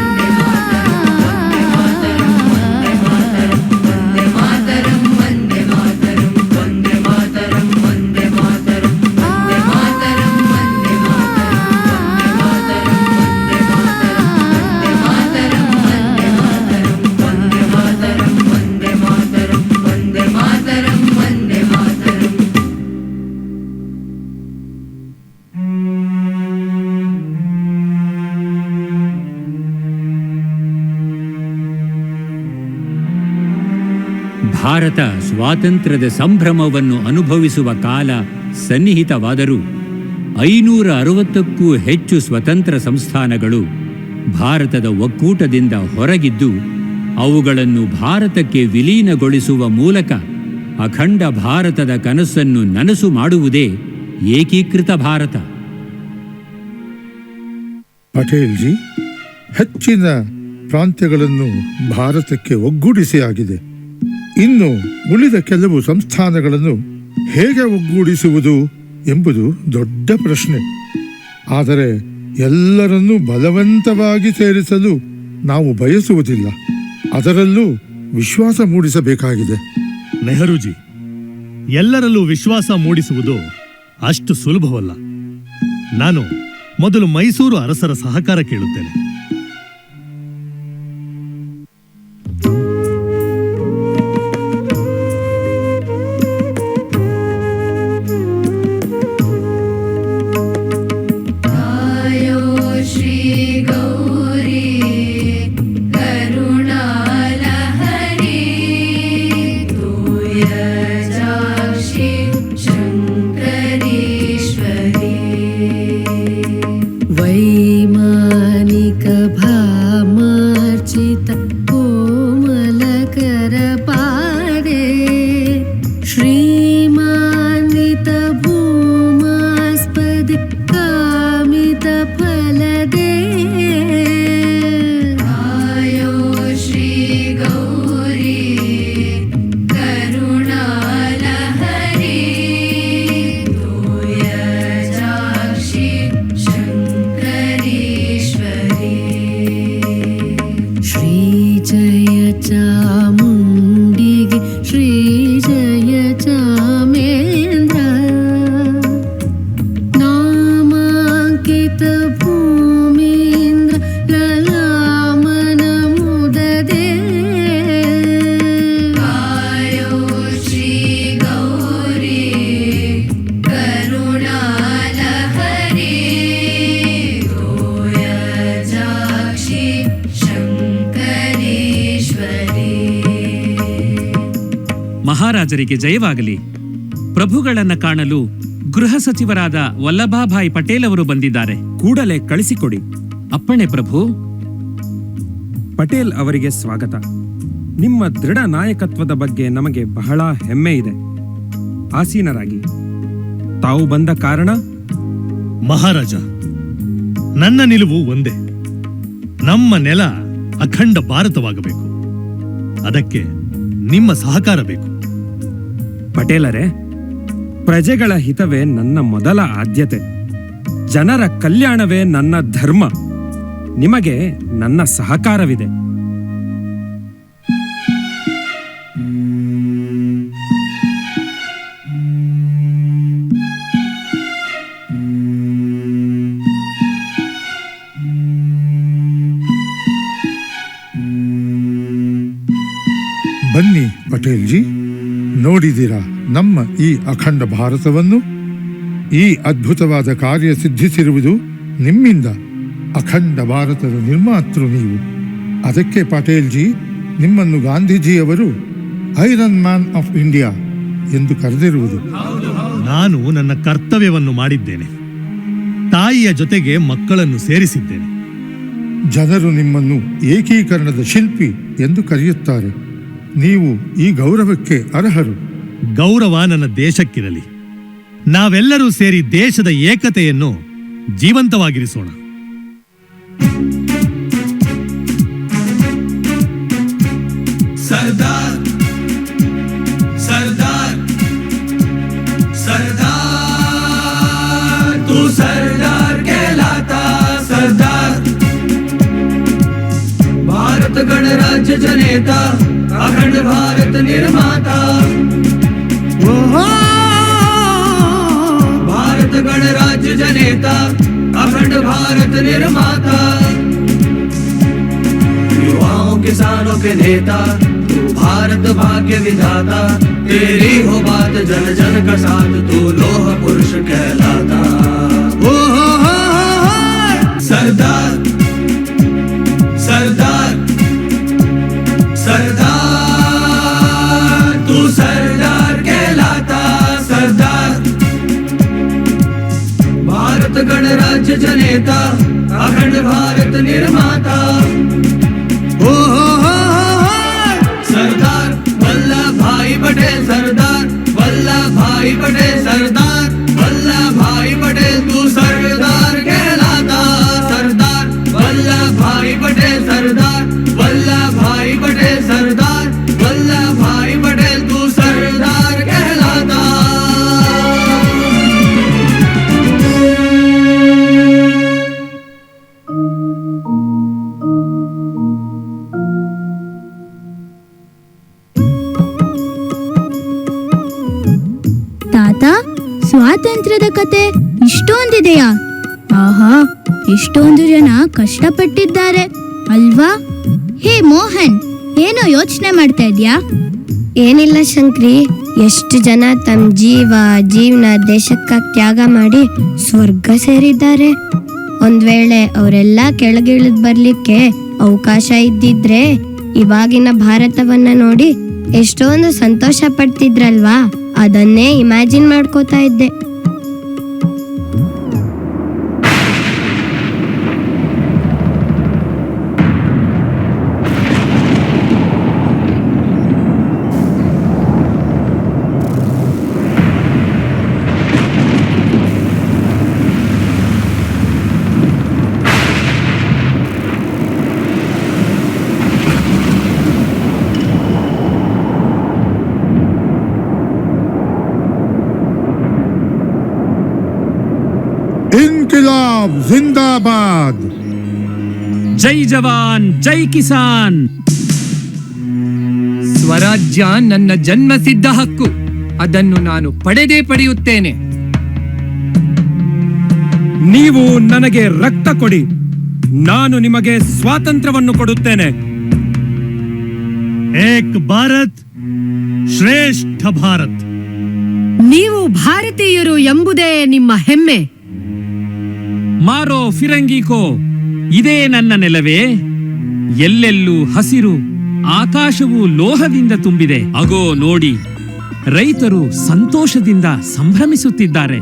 ಭಾರತ ಸ್ವಾತಂತ್ರ್ಯದ ಸಂಭ್ರಮವನ್ನು ಅನುಭವಿಸುವ ಕಾಲ ಸನ್ನಿಹಿತವಾದರೂ 560ಕ್ಕೂ ಹೆಚ್ಚು ಸ್ವತಂತ್ರ ಸಂಸ್ಥಾನಗಳು ಭಾರತದ ಒಕ್ಕೂಟದಿಂದ ಹೊರಗಿದ್ದು ಅವುಗಳನ್ನು ಭಾರತಕ್ಕೆ ವಿಲೀನಗೊಳಿಸುವ ಮೂಲಕ ಅಖಂಡ ಭಾರತದ ಕನಸನ್ನು ನನಸು ಮಾಡುವುದೇ ಏಕೀಕೃತ ಭಾರತ. ಪಟೇಲ್ ಜಿ, ಹೆಚ್ಚಿನ ಪ್ರಾಂತ್ಯಗಳನ್ನು ಭಾರತಕ್ಕೆ ಒಗ್ಗೂಡಿಸಿ ಆಗಿದೆ. ಇನ್ನು ಉಳಿದ ಕೆಲವು ಸಂಸ್ಥಾನಗಳನ್ನು ಹೇಗೆ ಒಗ್ಗೂಡಿಸುವುದು ಎಂಬುದು ದೊಡ್ಡ ಪ್ರಶ್ನೆ. ಆದರೆ ಎಲ್ಲರನ್ನೂ ಬಲವಂತವಾಗಿ ಸೇರಿಸಲು ನಾವು ಬಯಸುವುದಿಲ್ಲ. ಅದರಲ್ಲೂ ವಿಶ್ವಾಸ ಮೂಡಿಸಬೇಕಾಗಿದೆ. ನೆಹರೂಜಿ, ಎಲ್ಲರಲ್ಲೂ ವಿಶ್ವಾಸ ಮೂಡಿಸುವುದು ಅಷ್ಟು ಸುಲಭವಲ್ಲ. ನಾನು ಮೊದಲು ಮೈಸೂರು ಅರಸರ ಸಹಕಾರ ಕೇಳುತ್ತೇನೆ. ಮಹಾರಾಜರಿಗೆ ಜಯವಾಗಲಿ. ಪ್ರಭುಗಳನ್ನ ಕಾಣಲು ಗೃಹ ಸಚಿವರಾದ ವಲ್ಲಭಾಭಾಯಿ ಪಟೇಲ್ ಅವರು ಬಂದಿದ್ದಾರೆ. ಕೂಡಲೇ ಕಳಿಸಿಕೊಡಿ. ಅಪ್ಪಣೆ ಪ್ರಭು. ಪಟೇಲ್ ಅವರಿಗೆ ಸ್ವಾಗತ. ನಿಮ್ಮ ದೃಢ ನಾಯಕತ್ವದ ಬಗ್ಗೆ ನಮಗೆ ಬಹಳ ಹೆಮ್ಮೆ ಇದೆ. ಆಸೀನರಾಗಿ. ತಾವು ಬಂದ ಕಾರಣ? ಮಹಾರಾಜ, ನನ್ನ ನಿಲುವು ಒಂದೇ. ನಮ್ಮ ನೆಲ ಅಖಂಡ ಭಾರತವಾಗಬೇಕು. ಅದಕ್ಕೆ ನಿಮ್ಮ ಸಹಕಾರ ಬೇಕು. ಪಟೇಲರೇ, ಪ್ರಜೆಗಳ ಹಿತವೇ ನನ್ನ ಮೊದಲ ಆದ್ಯತೆ. ಜನರ ಕಲ್ಯಾಣವೇ ನನ್ನ ಧರ್ಮ. ನಿಮಗೆ ನನ್ನ ಸಹಕಾರವಿದೆ. ಬನ್ನಿ ಪಟೇಲ್ ಜಿ, ನೋಡಿದಿರಾ ನಮ್ಮ ಈ ಅಖಂಡ ಭಾರತವನ್ನು? ಈ ಅದ್ಭುತವಾದ ಕಾರ್ಯ ಸಿದ್ಧಿಸಿರುವುದು ನಿಮ್ಮಿಂದ. ಅಖಂಡ ಭಾರತದ ನಿರ್ಮಾತೃ ನೀವು. ಅದಕ್ಕೆ ಪಟೇಲ್ ಜಿ, ನಿಮ್ಮನ್ನು ಗಾಂಧೀಜಿಯವರು ಐರನ್ ಮ್ಯಾನ್ ಆಫ್ ಇಂಡಿಯಾ ಎಂದು ಕರೆದಿರುವುದು. ನಾನು ನನ್ನ ಕರ್ತವ್ಯವನ್ನು ಮಾಡಿದ್ದೇನೆ. ತಾಯಿಯ ಜೊತೆಗೆ ಮಕ್ಕಳನ್ನು ಸೇರಿಸಿದ್ದೇನೆ. ಜನರು ನಿಮ್ಮನ್ನು ಏಕೀಕರಣದ ಶಿಲ್ಪಿ ಎಂದು ಕರೆಯುತ್ತಾರೆ. ನೀವು ಈ ಗೌರವಕ್ಕೆ ಅರ್ಹರು. ಗೌರವ ನನ್ನ ದೇಶಕ್ಕಿರಲಿ. ನಾವೆಲ್ಲರೂ ಸೇರಿ ದೇಶದ ಏಕತೆಯನ್ನು ಜೀವಂತವಾಗಿರಿಸೋಣ. ಸರ್ದಾರ್ ಸರ್ದಾರ್ ಸರ್ದಾರ್ तू सरदार कहलाता सरदार. भारत गणराज्य जनेता, अखंड भारत निर्माता. भारत गणराज्य जनेता, अखंड भारत निर्माता. युवाओं किसानों के नेता, तू भारत भाग्य विधाता. तेरी हो बात जन जन का साथ, तू लोह पुरुष कहलाता. सरदार सरदार सरदार अखंड भारत निर्माता हो सरदार वल्लभ भाई पटेल, सरदार वल्लभ भाई पटेल, सरदार वल्लभ भाई पटेल तू सरदार कहलाता, सरदार वल्लभ भाई पटेल, सरदार वल्लभ भाई पटेल, सरदार वल्लभ भाई पटेल तू सरदार कहलाता। ತಾತ, ಸ್ವಾತಂತ್ರ್ಯದ ಕತೆ ಇಷ್ಟೊಂದಿದೆಯಾ? ಆಹಾ, ಎಷ್ಟೊಂದು ಜನ ಕಷ್ಟಪಟ್ಟಿದ್ದಾರೆ ಅಲ್ವಾ? ಹೇ ಮೋಹನ್, ಏನೋ ಯೋಚನೆ ಮಾಡ್ತಾ ಇದ್ಯಾ? ಏನಿಲ್ಲ ಶಂಕ್ರಿ, ಎಷ್ಟು ಜನ ತಮ್ಮ ಜೀವನ ದೇಶಕ್ಕಾಗಿ ತ್ಯಾಗ ಮಾಡಿ ಸ್ವರ್ಗ ಸೇರಿದ್ದಾರೆ. ಒಂದ್ ವೇಳೆ ಅವರೆಲ್ಲ ಕೆಳಗಿಳಿದ್ ಬರ್ಲಿಕ್ಕೆ ಅವಕಾಶ ಇದ್ದಿದ್ರೆ ಇವಾಗಿನ ಭಾರತವನ್ನ ನೋಡಿ ಎಷ್ಟೊಂದು ಸಂತೋಷ ಪಡ್ತಿದ್ರಲ್ವಾ? ಅದನ್ನೇ ಇಮ್ಯಾಜಿನ್ ಮಾಡ್ಕೋತಾ ಇದ್ದೆ. ಇನ್ಕಿಲಾಬ್ ಜಿಂದಾಬಾದ್. ಜೈ ಜವಾನ್ ಜೈ ಕಿಸಾನ್. ಸ್ವರಾಜ್ಯ ನನ್ನ ಜನ್ಮಸಿದ್ಧ ಹಕ್ಕು, ಅದನ್ನು ನಾನು ಪಡೆದೇ ಪಡೆಯುತ್ತೇನೆ. ನೀವು ನನಗೆ ರಕ್ತ ಕೊಡಿ, ನಾನು ನಿಮಗೆ ಸ್ವಾತಂತ್ರ್ಯವನ್ನು ಕೊಡುತ್ತೇನೆ. ಏಕ್ ಭಾರತ್ ಶ್ರೇಷ್ಠ ಭಾರತ್. ನೀವು ಭಾರತೀಯರು ಎಂಬುದೇ ನಿಮ್ಮ ಹೆಮ್ಮೆ. ಮಾರೋ ಫಿರಂಗಿಕೋ, ಇದೇ ನನ್ನ ನೆಲವೇ. ಎಲ್ಲೆಲ್ಲೂ ಹಸಿರು, ಆಕಾಶವು ಲೋಹದಿಂದ ತುಂಬಿದೆ. ಅಗೋ ನೋಡಿ, ರೈತರು ಸಂತೋಷದಿಂದ ಸಂಭ್ರಮಿಸುತ್ತಿದ್ದಾರೆ.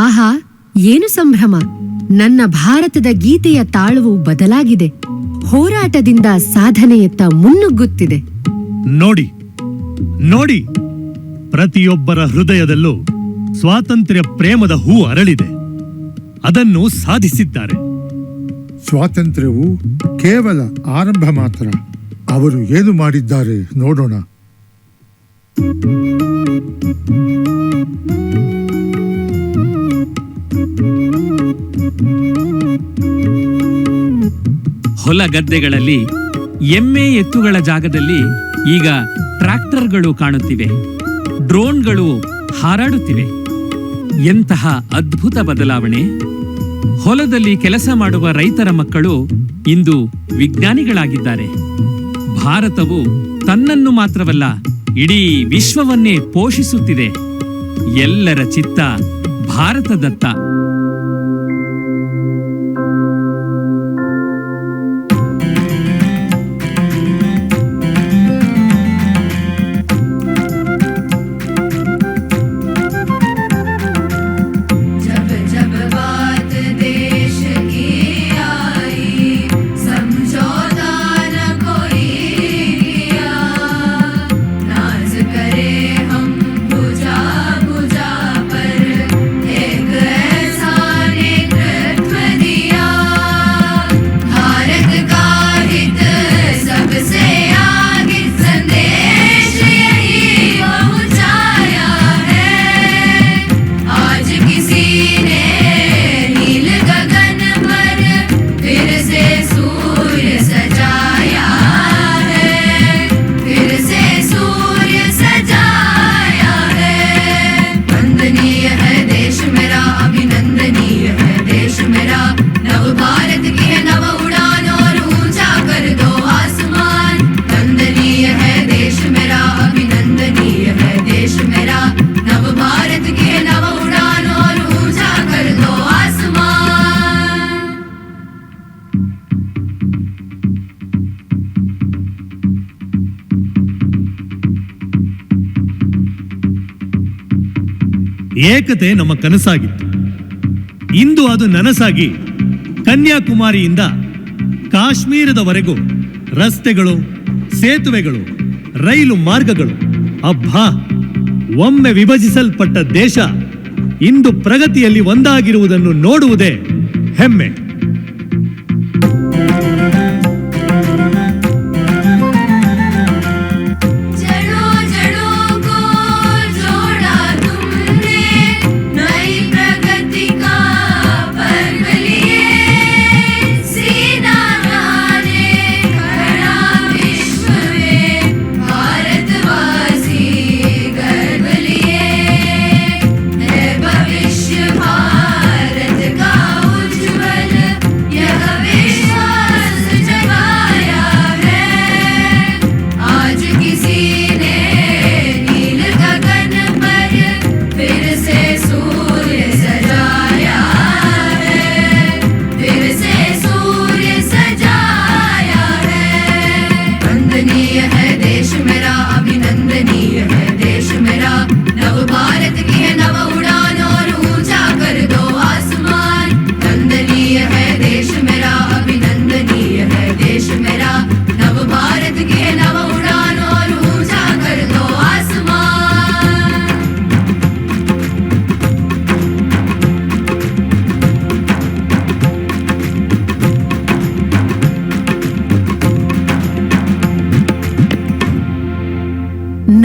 ಆಹಾ, ಏನು ಸಂಭ್ರಮ! ನನ್ನ ಭಾರತದ ಗೀತೆಯ ತಾಳವು ಬದಲಾಗಿದೆ. ಹೋರಾಟದಿಂದ ಸಾಧನೆಯತ್ತ ಮುನ್ನುಗ್ಗುತ್ತಿದೆ. ನೋಡಿ ನೋಡಿ, ಪ್ರತಿಯೊಬ್ಬರ ಹೃದಯದಲ್ಲೂ ಸ್ವಾತಂತ್ರ್ಯ ಪ್ರೇಮದ ಹೂ ಅರಳಿದೆ. ಅದನ್ನು ಸಾಧಿಸಿದ್ದಾರೆ. ಸ್ವಾತಂತ್ರ್ಯವು ಕೇವಲ ಆರಂಭ ಮಾತ್ರ. ಅವರು ಏನು ಮಾಡಿದ್ದಾರೆ ನೋಡೋಣ. ಹೊಲ ಗದ್ದೆಗಳಲ್ಲಿ ಎಮ್ಮೆ ಎತ್ತುಗಳ ಜಾಗದಲ್ಲಿ ಈಗ ಟ್ರ್ಯಾಕ್ಟರ್ಗಳು ಕಾಣುತ್ತಿವೆ, ಡ್ರೋನ್ಗಳು ಹಾರಾಡುತ್ತಿವೆ. ಎಂತಹ ಅದ್ಭುತ ಬದಲಾವಣೆ! ಹೊಲದಲ್ಲಿ ಕೆಲಸ ಮಾಡುವ ರೈತರ ಮಕ್ಕಳು ಇಂದು ವಿಜ್ಞಾನಿಗಳಾಗಿದ್ದಾರೆ. ಭಾರತವು ತನ್ನನ್ನು ಮಾತ್ರವಲ್ಲ, ಇಡೀ ವಿಶ್ವವನ್ನೇ ಪೋಷಿಸುತ್ತಿದೆ. ಎಲ್ಲರ ಚಿತ್ತ ಭಾರತದತ್ತ. ಏಕತೆ ನಮ್ಮ ಕನಸಾಗಿತ್ತು. ಇಂದು ಅದು ನನಸಾಗಿ ಕನ್ಯಾಕುಮಾರಿಯಿಂದ ಕಾಶ್ಮೀರದವರೆಗೂ ರಸ್ತೆಗಳು, ಸೇತುವೆಗಳು, ರೈಲು ಮಾರ್ಗಗಳು. ಅಬ್ಬಾ, ಒಮ್ಮೆ ವಿಭಜಿಸಲ್ಪಟ್ಟ ದೇಶ ಇಂದು ಪ್ರಗತಿಯಲ್ಲಿ ಒಂದಾಗಿರುವುದನ್ನು ನೋಡುವುದೇ ಹೆಮ್ಮೆ.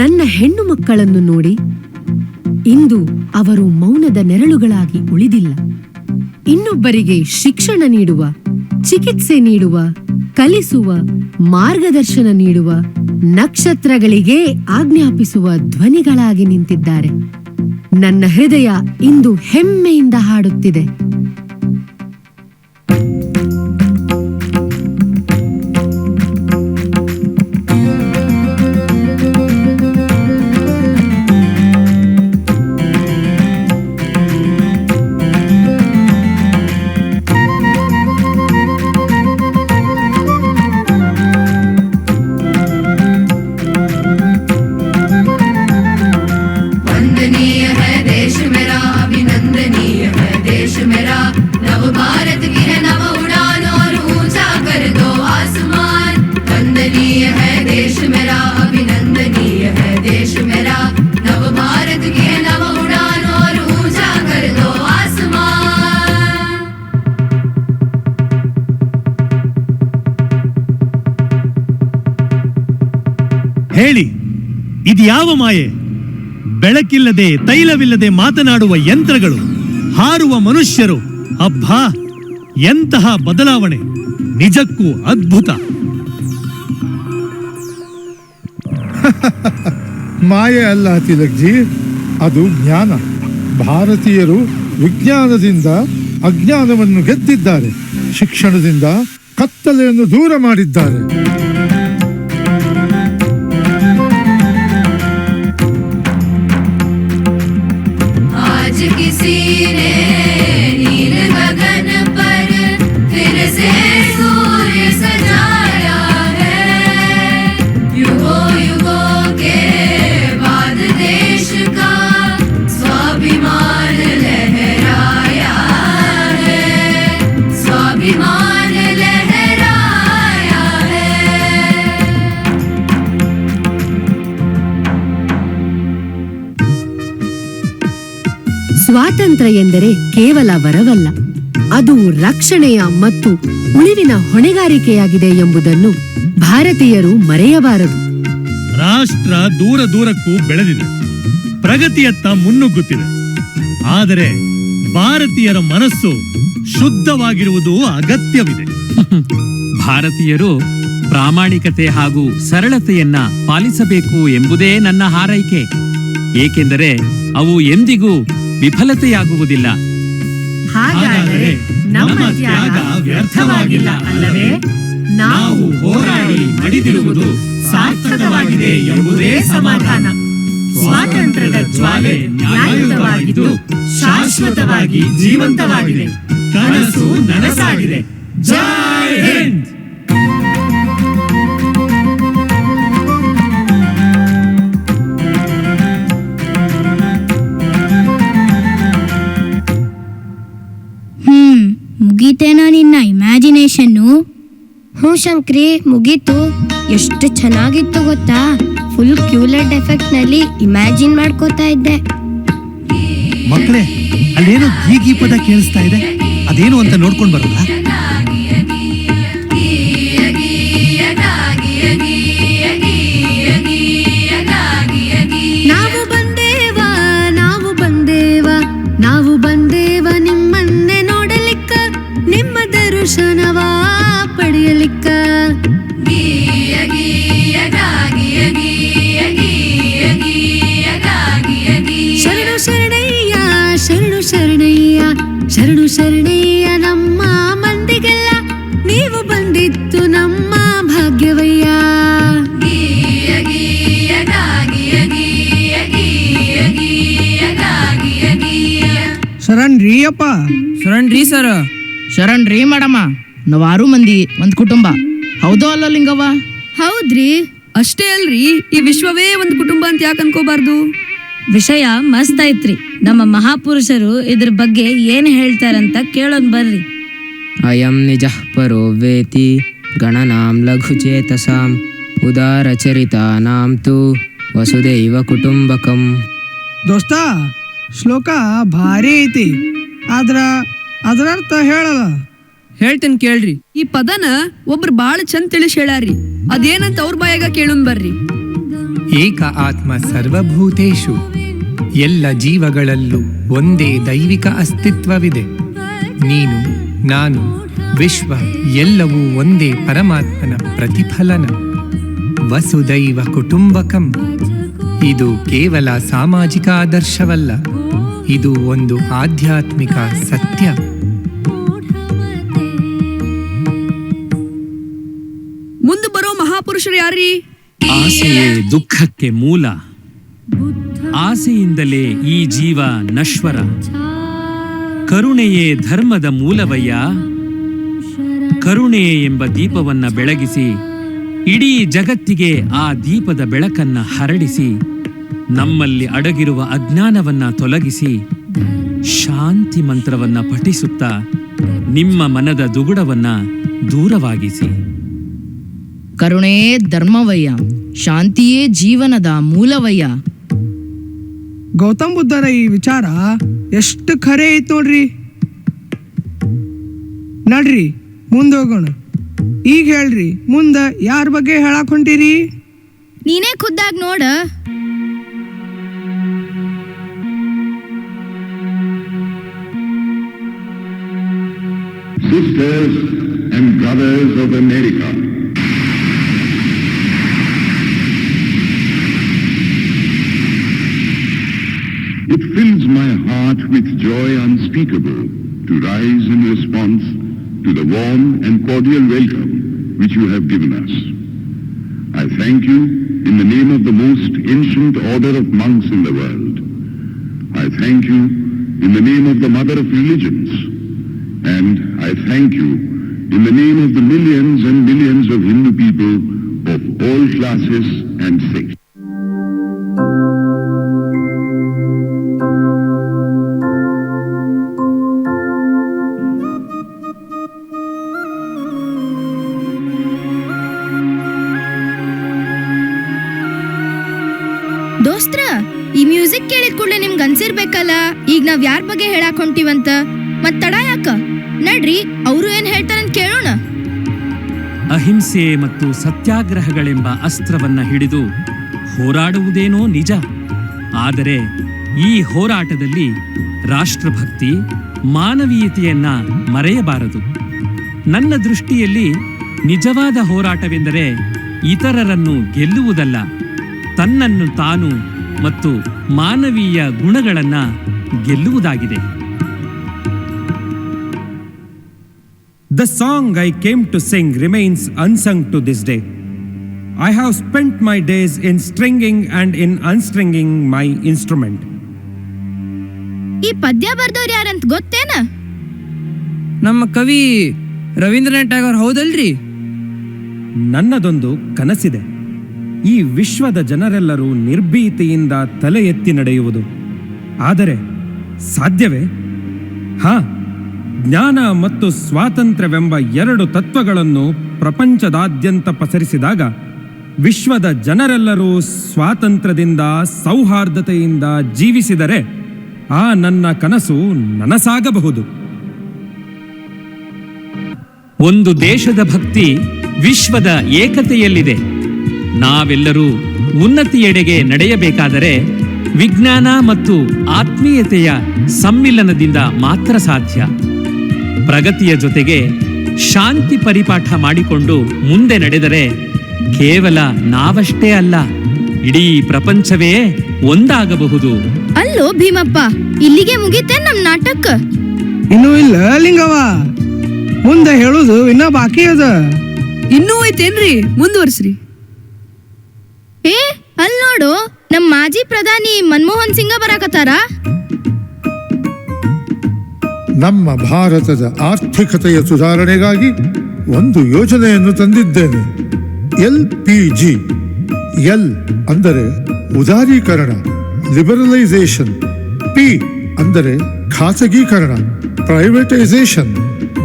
ನನ್ನ ಹೆಣ್ಣು ಮಕ್ಕಳನ್ನು ನೋಡಿ ಇಂದು ಅವರು ಮೌನದ ನೆರಳುಗಳಾಗಿ ಉಳಿದಿಲ್ಲ. ಇನ್ನೊಬ್ಬರಿಗೆ ಶಿಕ್ಷಣ ನೀಡುವ, ಚಿಕಿತ್ಸೆ ನೀಡುವ, ಕಲಿಸುವ, ಮಾರ್ಗದರ್ಶನ ನೀಡುವ, ನಕ್ಷತ್ರಗಳಿಗೆ ಆಜ್ಞಾಪಿಸುವ ಧ್ವನಿಗಳಾಗಿ ನಿಂತಿದ್ದಾರೆ. ನನ್ನ ಹೃದಯ ಇಂದು ಹೆಮ್ಮೆಯಿಂದ ಹಾಡುತ್ತಿದೆ. ಹೇಳಿ, ಇದ್ಯಾವ ಮಾಯೆ? ಬೆಳಕಿಲ್ಲದೆ, ತೈಲವಿಲ್ಲದೆ ಮಾತನಾಡುವ ಯಂತ್ರಗಳು, ಹಾರುವ ಮನುಷ್ಯರು. ಅಬ್ಬಾ, ಎಂತಹ ಬದಲಾವಣೆ! ನಿಜಕ್ಕೂ ಅದ್ಭುತ. ಮಾಯೆ ಅಲ್ಲ ತಿಲಕ್ಜಿ, ಅದು ಜ್ಞಾನ. ಭಾರತೀಯರು ವಿಜ್ಞಾನದಿಂದ ಅಜ್ಞಾನವನ್ನು ಗೆದ್ದಿದ್ದಾರೆ, ಶಿಕ್ಷಣದಿಂದ ಕತ್ತಲೆಯನ್ನು ದೂರ ಮಾಡಿದ್ದಾರೆ. किसी ने नील गगन पर फिर से सूर्य सजाया है। युगों युगों के बाद देश का स्वाभिमान लहराया है, स्वाभिमान लहराया है। ಸ್ವಾತಂತ್ರ್ಯ ಎಂದರೆ ಕೇವಲ ವರವಲ್ಲ, ಅದು ರಕ್ಷಣೆಯ ಮತ್ತು ಉಳಿವಿನ ಹೊಣೆಗಾರಿಕೆಯಾಗಿದೆ ಎಂಬುದನ್ನು ಭಾರತೀಯರು ಮರೆಯಬಾರದು. ರಾಷ್ಟ್ರ ದೂರ ದೂರಕ್ಕೂ ಬೆಳೆದಿದೆ, ಪ್ರಗತಿಯತ್ತ ಮುನ್ನುಗ್ಗುತ್ತಿದೆ. ಆದರೆ ಭಾರತೀಯರ ಮನಸ್ಸು ಶುದ್ಧವಾಗಿರುವುದು ಅಗತ್ಯವಿದೆ. ಭಾರತೀಯರು ಪ್ರಾಮಾಣಿಕತೆ ಹಾಗೂ ಸರಳತೆಯನ್ನ ಪಾಲಿಸಬೇಕು ಎಂಬುದೇ ನನ್ನ ಹಾರೈಕೆ. ಏಕೆಂದರೆ ಅವು ಎಂದಿಗೂ ವಿಫಲತೆಯಾಗುವುದಿಲ್ಲ. ಹಾಗಾದರೆ ನಮ್ಮ ತ್ಯಾಗ ವ್ಯರ್ಥವಾಗಿಲ್ಲ ಅಲ್ಲವೇ? ನಾವು ಹೋರಾಡಿ ಮಡಿದಿರುವುದು ಸಾರ್ಥಕವಾಗಿದೆ ಎಂಬುದೇ ಸಮಾಧಾನ. ಸ್ವಾತಂತ್ರ್ಯದ ಜ್ವಾಲೆ ನ್ಯಾಯಯುತವಾಗಿದ್ದು ಶಾಶ್ವತವಾಗಿ ಜೀವಂತವಾಗಿದೆ. ಕನಸು ನನಸಾಗಿದೆ. ಜೈ ಹಿಂದ್. ಮುಗೀತೇನೋ ನಿನ್ನ ಇಮ್ಯಾಜಿನೇಷನ್ನು? ಹ್ಞೂ ಶಂಕ್ರಿ, ಮುಗೀತು. ಎಷ್ಟು ಚೆನ್ನಾಗಿತ್ತು ಗೊತ್ತಾ? ಫುಲ್ ಕ್ಯೂಲೆಟ್ ಎಫೆಕ್ಟ್ ನಲ್ಲಿ ಇಮ್ಯಾಜಿನ್ ಮಾಡ್ಕೋತಾ ಇದ್ದೆ. ಮಕ್ಕಳೇ, ಅಲ್ಲೇನೋ ಗೀ ಪದ ಕೇಳಿಸ್ತಾ ಇದೆ, ಅದೇನು ಅಂತ ನೋಡ್ಕೊಂಡು ಬರೋದಾ? ನಾವು ಬಂದೇವ ನಾವು ಬಂದೇವ ನಾವು ಬಂದೇವ ನಿಮ್ಮನ್ನೇ ನೋಡಲಿಕ್ಕ, ನಿಮ್ಮ ದರ್ಶನವ ಪಡೆಯಲಿಕ್ಕ. ಶರಣು ಶರಣಯ್ಯ ಶರಣು ಶರಣಯ್ಯ ಶರಣು ಶರಣಯ್ಯ ನಮ್ಮ ಮಂದಿಗೆಲ್ಲ, ನೀವು ಬಂದಿತ್ತು ನಮ್ಮ ಭಾಗ್ಯವಯ್ಯ. ಶರಣ್ರಿ ಅಪ್ಪ. ಶರಣ್ರಿ ಸರ್. ಶರಣ್ರಿ ಮೇಡಮ್ಮ. ನಾವ್ 6 ಮಂದಿ ಒಂದ್ ಕುಟುಂಬ. ಹೌದೋ ಅಲ್ಲ ಲಿಂಗವ್ವ? ಹೌದ್ರಿ. ಅಷ್ಟೇ ಅಲ್ರಿ, ಈ ವಿಶ್ವವೇ ಒಂದು ಕುಟುಂಬ ಅಂತ ಯಾಕೆ ಅನ್ಕೋಬಾರ್ದು? ವಿಷಯ ಮಸ್ತ್ ಐತ್ರಿ. ನಮ್ಮ ಮಹಾಪುರುಷರು ಇದ್ರ ಬಗ್ಗೆ ಏನ್ ಹೇಳ್ತಾರಂತ ಕೇಳೋದ್ ಬರ್ರಿ. ಅಯಂ ನಿಜ ಪರೋ ವೇತಿ ಗಣನಾಂ ಲಘುಚೇತಸಾಂ ಉದಾರಚರಿತಾನಾಂ ತು ವಸುದೈವ ಕುಟುಂಬಕಂ. ದೋಸ್ತ, ಶ್ಲೋಕ ಭಾರಿ ಐತಿ, ಆದ್ರ ಅದರ ಅರ್ಥ ಹೇಳಲ್ಲ. ಹೇಳ್ತೇನೆ ಕೇಳ್ರಿ. ಈ ಪದನ ಒಬ್ರು ಬಾಳ ಚಂದ ತಿಳಿಸಿ ಹೇಳಾರಿ. ಅದೇನಂತ ಅವ್ರ ಬಾಯಾಗ ಕೇಳೋನ್ ಬರ್ರಿ. ಏಕ ಆತ್ಮ ಸರ್ವಭೂತೇಷು, ಎಲ್ಲ ಜೀವಗಳಲ್ಲೂ ಒಂದೇ ದೈವಿಕ ಅಸ್ತಿತ್ವವಿದೆ. ನೀನು, ನಾನು, ವಿಶ್ವ ಎಲ್ಲವೂ ಒಂದೇ ಪರಮಾತ್ಮನ ಪ್ರತಿಫಲನ. ವಸುದೈವ ಕುಟುಂಬಕಂ. ಇದು ಕೇವಲ ಸಾಮಾಜಿಕ ಆದರ್ಶವಲ್ಲ, ಇದು ಒಂದು ಆಧ್ಯಾತ್ಮಿಕ ಸತ್ಯ. ಮುಂದೆ ಬರೋ ಮಹಾಪುರುಷರು ಯಾರೀ? ಆಸೆಯೇ ದುಃಖಕ್ಕೆ ಮೂಲ. ಆಸೆಯಿಂದಲೇ ಈ ಜೀವ ನಶ್ವರ. ಕರುಣೆಯೇ ಧರ್ಮದ ಮೂಲವಯ್ಯ. ಕರುಣೆ ಎಂಬ ದೀಪವನ್ನ ಬೆಳಗಿಸಿ ಇಡೀ ಜಗತ್ತಿಗೆ ಆ ದೀಪದ ಬೆಳಕನ್ನ ಹರಡಿಸಿ, ನಮ್ಮಲ್ಲಿ ಅಡಗಿರುವ ಅಜ್ಞಾನವನ್ನ ತೊಲಗಿಸಿ, ಶಾಂತಿ ಮಂತ್ರವನ್ನ ಪಠಿಸುತ್ತಾ ನಿಮ್ಮ ಮನದ ದುಗುಡವನ್ನ ದೂರವಾಗಿಸಿ. ಕರುಣೆಯೇ ಧರ್ಮವಯ್ಯ, ಶಾಂತಿಯೇ ಜೀವನದ ಮೂಲವಯ್ಯ. ಗೌತಮ್ ಬುದ್ಧರ ಈ ವಿಚಾರ ಎಷ್ಟು ಖರೆ ಐತ್ ನೋಡ್ರಿ. ನಡ್ರಿ ಮುಂದೋಗೋಣ. ಈಗ ಹೇಳ್ರಿ, ಮುಂದ ಯಾರ ಬಗ್ಗೆ ಹೇಳಕ್ ಹೊಂಟಿರಿ? ನೀನೇ ಖುದ್ದಾಗ್ ನೋಡ. Sisters and brothers of America, it fills my heart with joy unspeakable to rise in response to the warm and cordial welcome which you have given us. I thank you in the name of the most ancient order of monks in the world. I thank you in the name of the mother of religions. And I thank you in the name of the millions and millions of Hindu people of all classes and sects. ದೋಸ್ತ್ರ, ಈ ಮ್ಯೂಸಿಕ್ ಕೇಳಿದ ಕೂಡಲೇ ನಿಮ್ಗೆ ಅನ್ಸಿರ್ಬೇಕಲ್ಲ ಈಗ ನಾವ್ ಯಾರ ಬಗ್ಗೆ ಹೇಳಾಕ್ ಹೊಂಟಿವಂತ. ಮತ್ ತಡ ಯಾಕ? ನಡ್ರಿ, ಅವರು ಏನ್ ಹೇಳ್ತಾರಂತ ಕೇಳೋಣ. ಅಹಿಂಸೆ ಮತ್ತು ಸತ್ಯಾಗ್ರಹಗಳೆಂಬ ಅಸ್ತ್ರವನ್ನ ಹಿಡಿದು ಹೋರಾಡುವುದೇನೋ ನಿಜ. ಆದರೆ ಈ ಹೋರಾಟದಲ್ಲಿ ರಾಷ್ಟ್ರಭಕ್ತಿ, ಮಾನವೀಯತೆಯನ್ನ ಮರೆಯಬಾರದು. ನನ್ನ ದೃಷ್ಟಿಯಲ್ಲಿ ನಿಜವಾದ ಹೋರಾಟವೆಂದರೆ ಇತರರನ್ನು ಗೆಲ್ಲುವುದಲ್ಲ, ತನ್ನನ್ನು ತಾನು ಮತ್ತು ಮಾನವೀಯ ಗುಣಗಳನ್ನ ಗೆಲ್ಲುವುದಾಗಿದೆ. The song I came to sing remains unsung to this day. I have spent my days in stringing and in unstringing my instrument. ಈ ಪದ್ಯ ಬರ್ದವ್ರು ಯಾರಂತ ಗೊತ್ತೇನ? ನಮ್ಮ ಕವಿ ರವೀಂದ್ರನಾಥ್ ಟಾಗೋರ್ ಹೌದಲ್ರಿ? ನನ್ನದೊಂದು ಕನಸಿದೆ. ಈ ವಿಶ್ವದ ಜನರೆಲ್ಲರೂ ನಿರ್ಭೀತಿಯಿಂದ ತಲೆ ಎತ್ತಿ ನಡೆಯುವುದು. ಆದರೆ ಸಾಧ್ಯವೇ? ಹಾ, ಜ್ಞಾನ ಮತ್ತು ಸ್ವಾತಂತ್ರ್ಯವೆಂಬ ಎರಡು ತತ್ವಗಳನ್ನು ಪ್ರಪಂಚದಾದ್ಯಂತ ಪಸರಿಸಿದಾಗ ವಿಶ್ವದ ಜನರೆಲ್ಲರೂ ಸ್ವಾತಂತ್ರ್ಯದಿಂದ ಸೌಹಾರ್ದತೆಯಿಂದ ಜೀವಿಸಿದರೆ ಆ ನನ್ನ ಕನಸು ನನಸಾಗಬಹುದು. ಒಂದು ದೇಶದ ಭಕ್ತಿ ವಿಶ್ವದ ಏಕತೆಯಲ್ಲಿದೆ. ನಾವೆಲ್ಲರೂ ಉನ್ನತಿಯೆಡೆಗೆ ನಡೆಯಬೇಕಾದರೆ ವಿಜ್ಞಾನ ಮತ್ತು ಆತ್ಮೀಯತೆಯ ಸಮ್ಮಿಲನದಿಂದ ಮಾತ್ರ ಸಾಧ್ಯ. ಪ್ರಗತಿಯ ಜೊತೆಗೆ ಶಾಂತಿ ಪರಿಪಾಠ ಮಾಡಿಕೊಂಡು ಮುಂದೆ ನಡೆದರೆ ಕೇವಲ ನಾವಷ್ಟೇ ಅಲ್ಲ, ಇಡೀ ಪ್ರಪಂಚವೇ ಒಂದಾಗಬಹುದು. ಅಲ್ಲೋ ಭೀಮಪ್ಪ, ಇಲ್ಲಿಗೆ ಮುಗಿತೆ ನಮ್ ನಾಟಕ? ಇನ್ನೂ ಇಲ್ಲ ಲಿಂಗವ, ಮುಂದೆ ಹೇಳುದು ಇನ್ನ ಬಾಕಿ ಅದ. ಇನ್ನೂ ಐತೇನ್ರಿ? ಮುಂದುವರ್ಸ್ರಿ. ಏ ಅಲ್ ನೋಡು, ನಮ್ ಮಾಜಿ ಪ್ರಧಾನಿ ಮನಮೋಹನ್ ಸಿಂಗ ಬರಾಕತ್ತಾರ. ನಮ್ಮ ಭಾರತದ ಆರ್ಥಿಕತೆಯ ಸುಧಾರಣೆಗಾಗಿ ಒಂದು ಯೋಜನೆಯನ್ನು ತಂದಿದ್ದೇನೆ. LPG. ಎಲ್ ಅಂದರೆ ಉದಾರೀಕರಣ, ಲಿಬರಲೈಸೇಷನ್. P ಅಂದರೆ ಖಾಸಗೀಕರಣ, ಪ್ರೈವೇಟೈಸೇಷನ್.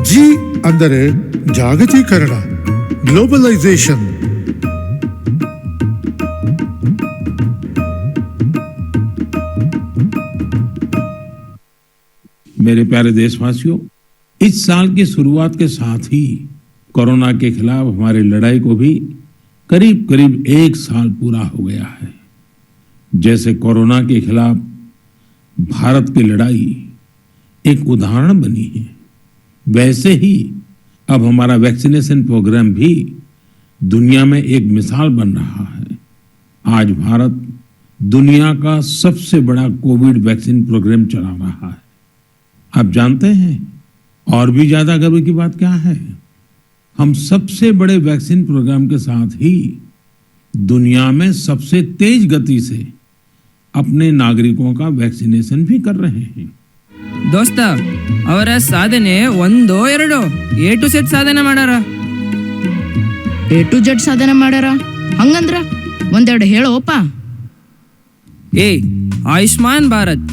G ಅಂದರೆ ಜಾಗತೀಕರಣ, ಗ್ಲೋಬಲೈಸೇಷನ್. मेरे प्यारे देशवासियों, इस साल की शुरुआत के साथ ही कोरोना के खिलाफ हमारी लड़ाई को भी करीब करीब 1 साल पूरा हो गया है. जैसे कोरोना के खिलाफ भारत की लड़ाई एक उदाहरण बनी है, वैसे ही अब हमारा वैक्सीनेशन प्रोग्राम भी दुनिया में एक मिसाल बन रहा है. आज भारत दुनिया का सबसे बड़ा कोविड वैक्सीन प्रोग्राम चला रहा है. आप जानते हैं और भी ज्यादा गर्व की बात क्या है? हम सबसे बड़े वैक्सीन प्रोग्राम के साथ ही दुनिया में सबसे तेज गति से अपने नागरिकों का वैक्सीनेशन भी कर रहे हैं. ದೋಸ್ತ, ಅವರ ಸಾಧನೆ ಒಂದೋ ಎರಡೋ A to Z ಸಾಧನೆ ಮಾಡಾರ. A to Z ಸಾಧನೆ ಮಾಡ್ಯಾರ ಹಂಗಂದ್ರ ಒಂದೆರಡು ಹೇಳೋಪ. A. Ayushman Bharat,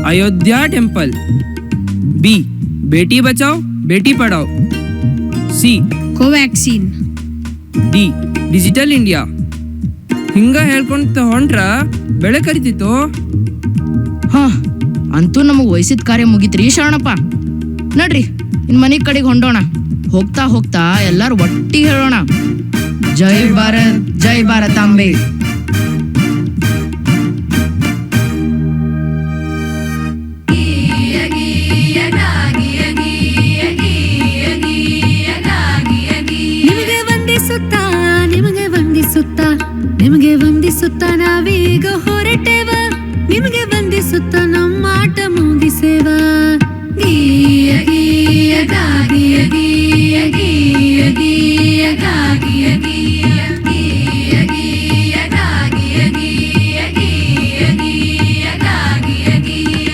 Ayodhya temple. B. Beti Bachao Beti Padhao. C. Covaxin. D. Digital India. ಹಿಂಗ ಹೇಳ್ಕೊಂತ ಹೊಂಟ್ರ ಬೆಳೆ ಕರಿತಿತ್ತು. ಹಾ, ಅಂತೂ ನಮಗ್ ವಯಸ್ಸಿದ ಕಾರ್ಯ ಮುಗಿತ್ರಿ ಶರಣಪ್ಪ. ನಡ್ರಿ ಇನ್ ಮನೆ ಕಡೆಗೆ ಹೊಂಡೋಣ. ಹೋಗ್ತಾ ಹೋಗ್ತಾ ಎಲ್ಲಾರು ಒಟ್ಟಿಗೆ ಹೇಳೋಣ, ಜೈ ಭಾರತ್ ಜೈ ಭಾರತಾಂಬೆ. ನಿಮಗೆ ವಂದಿಸುತ್ತ ನಾವೀಗ ಹೊರಟೆವ, ನಿಮಗೆ ವಂದಿಸುತ್ತ ನಮ್ಮ ಆಟ ಮುಗಿಸೇವ. ಗೀಯ ಗೀಯ ಗಾಗಿಯ ಗೀಯ ಗೀಯ ಗೀಯ ಗಾಗಿಯ ಗೀಯ ಗೀಯ ಗೀಯ ಗಾಗಿಯ ಗೀಯ ಗೀಯ ಗೀಯ ಗಾಗಿಯ ಗೀಯ.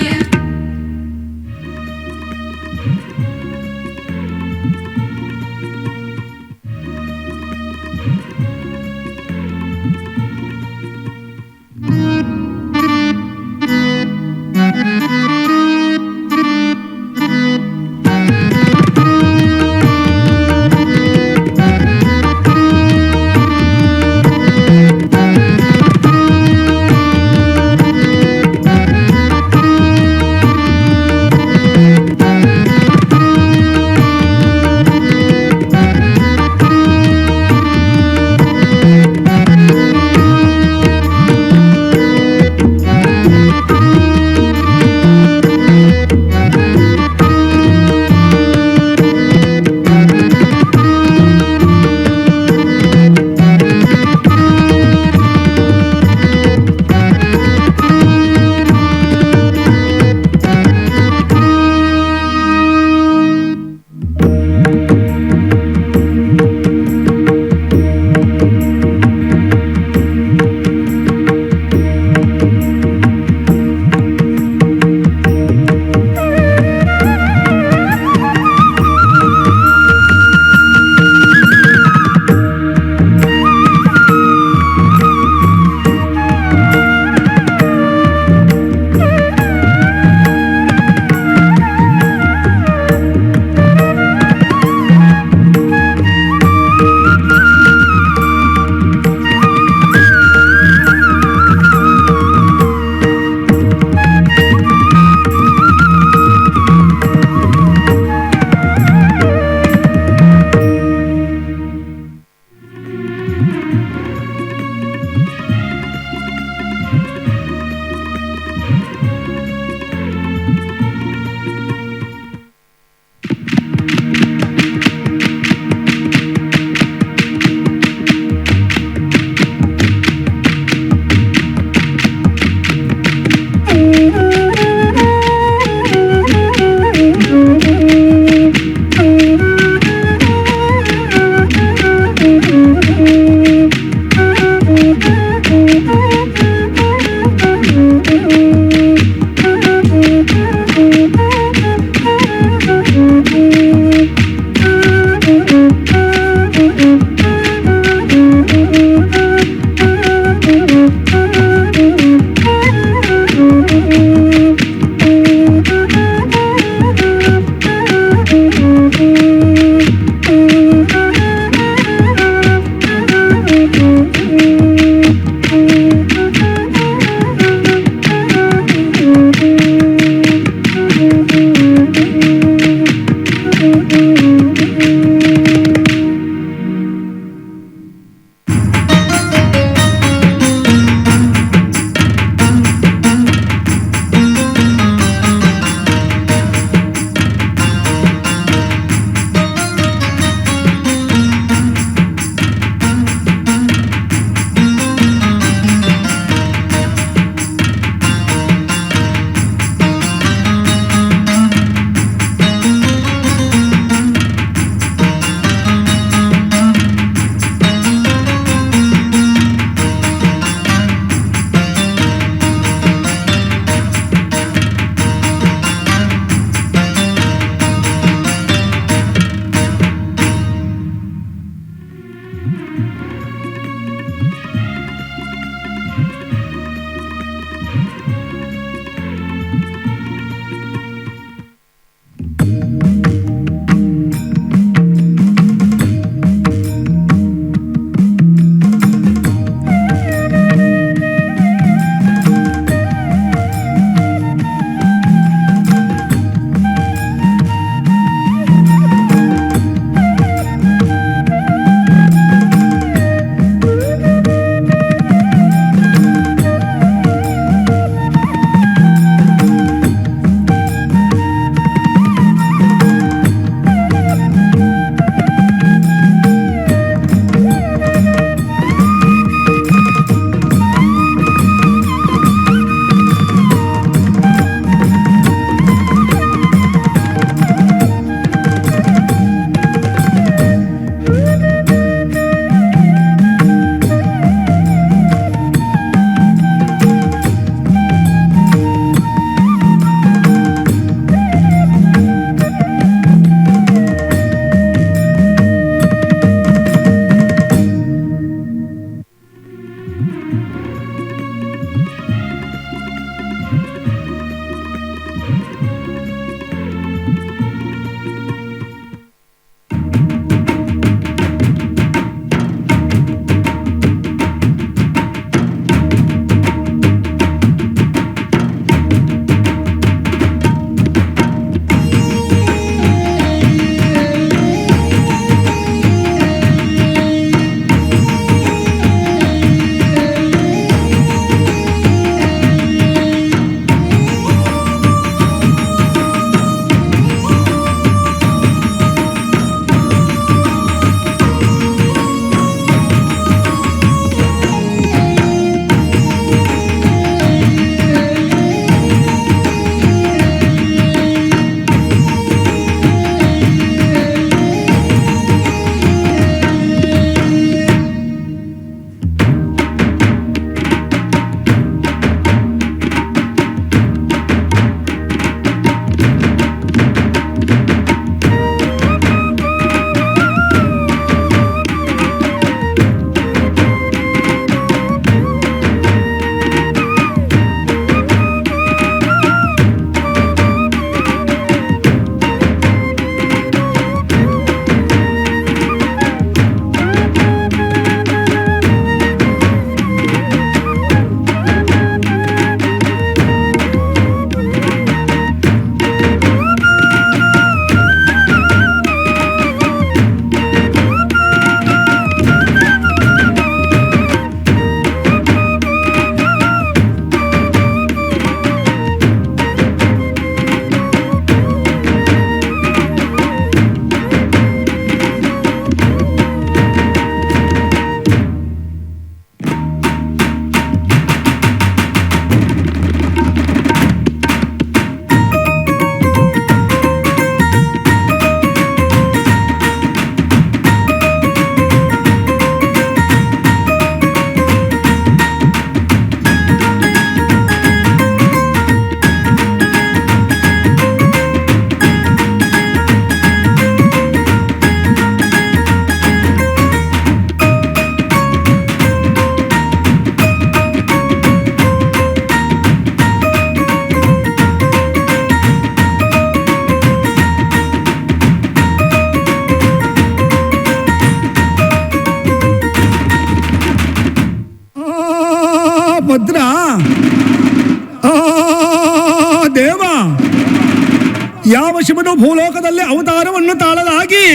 ಯಾವ ಶಿವನು ಭೂಲೋಕದಲ್ಲಿ ಅವತಾರವನ್ನು ತಾಳಲಾಗಿ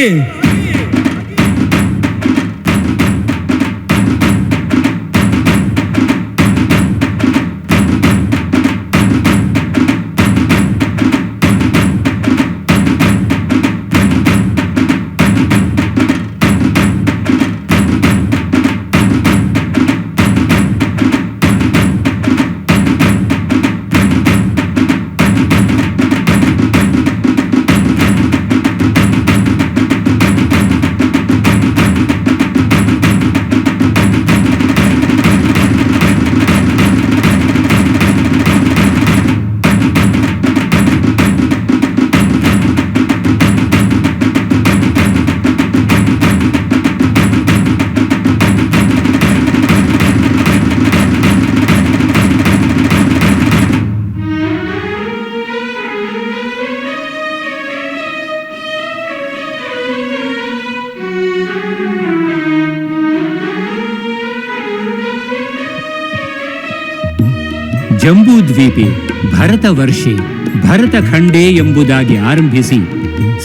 ಜಂಬೂದ್ವೀಪೆ, ಭರತವರ್ಷೆ, ಭರತಖಂಡೇ ಎಂಬುದಾಗಿ ಆರಂಭಿಸಿ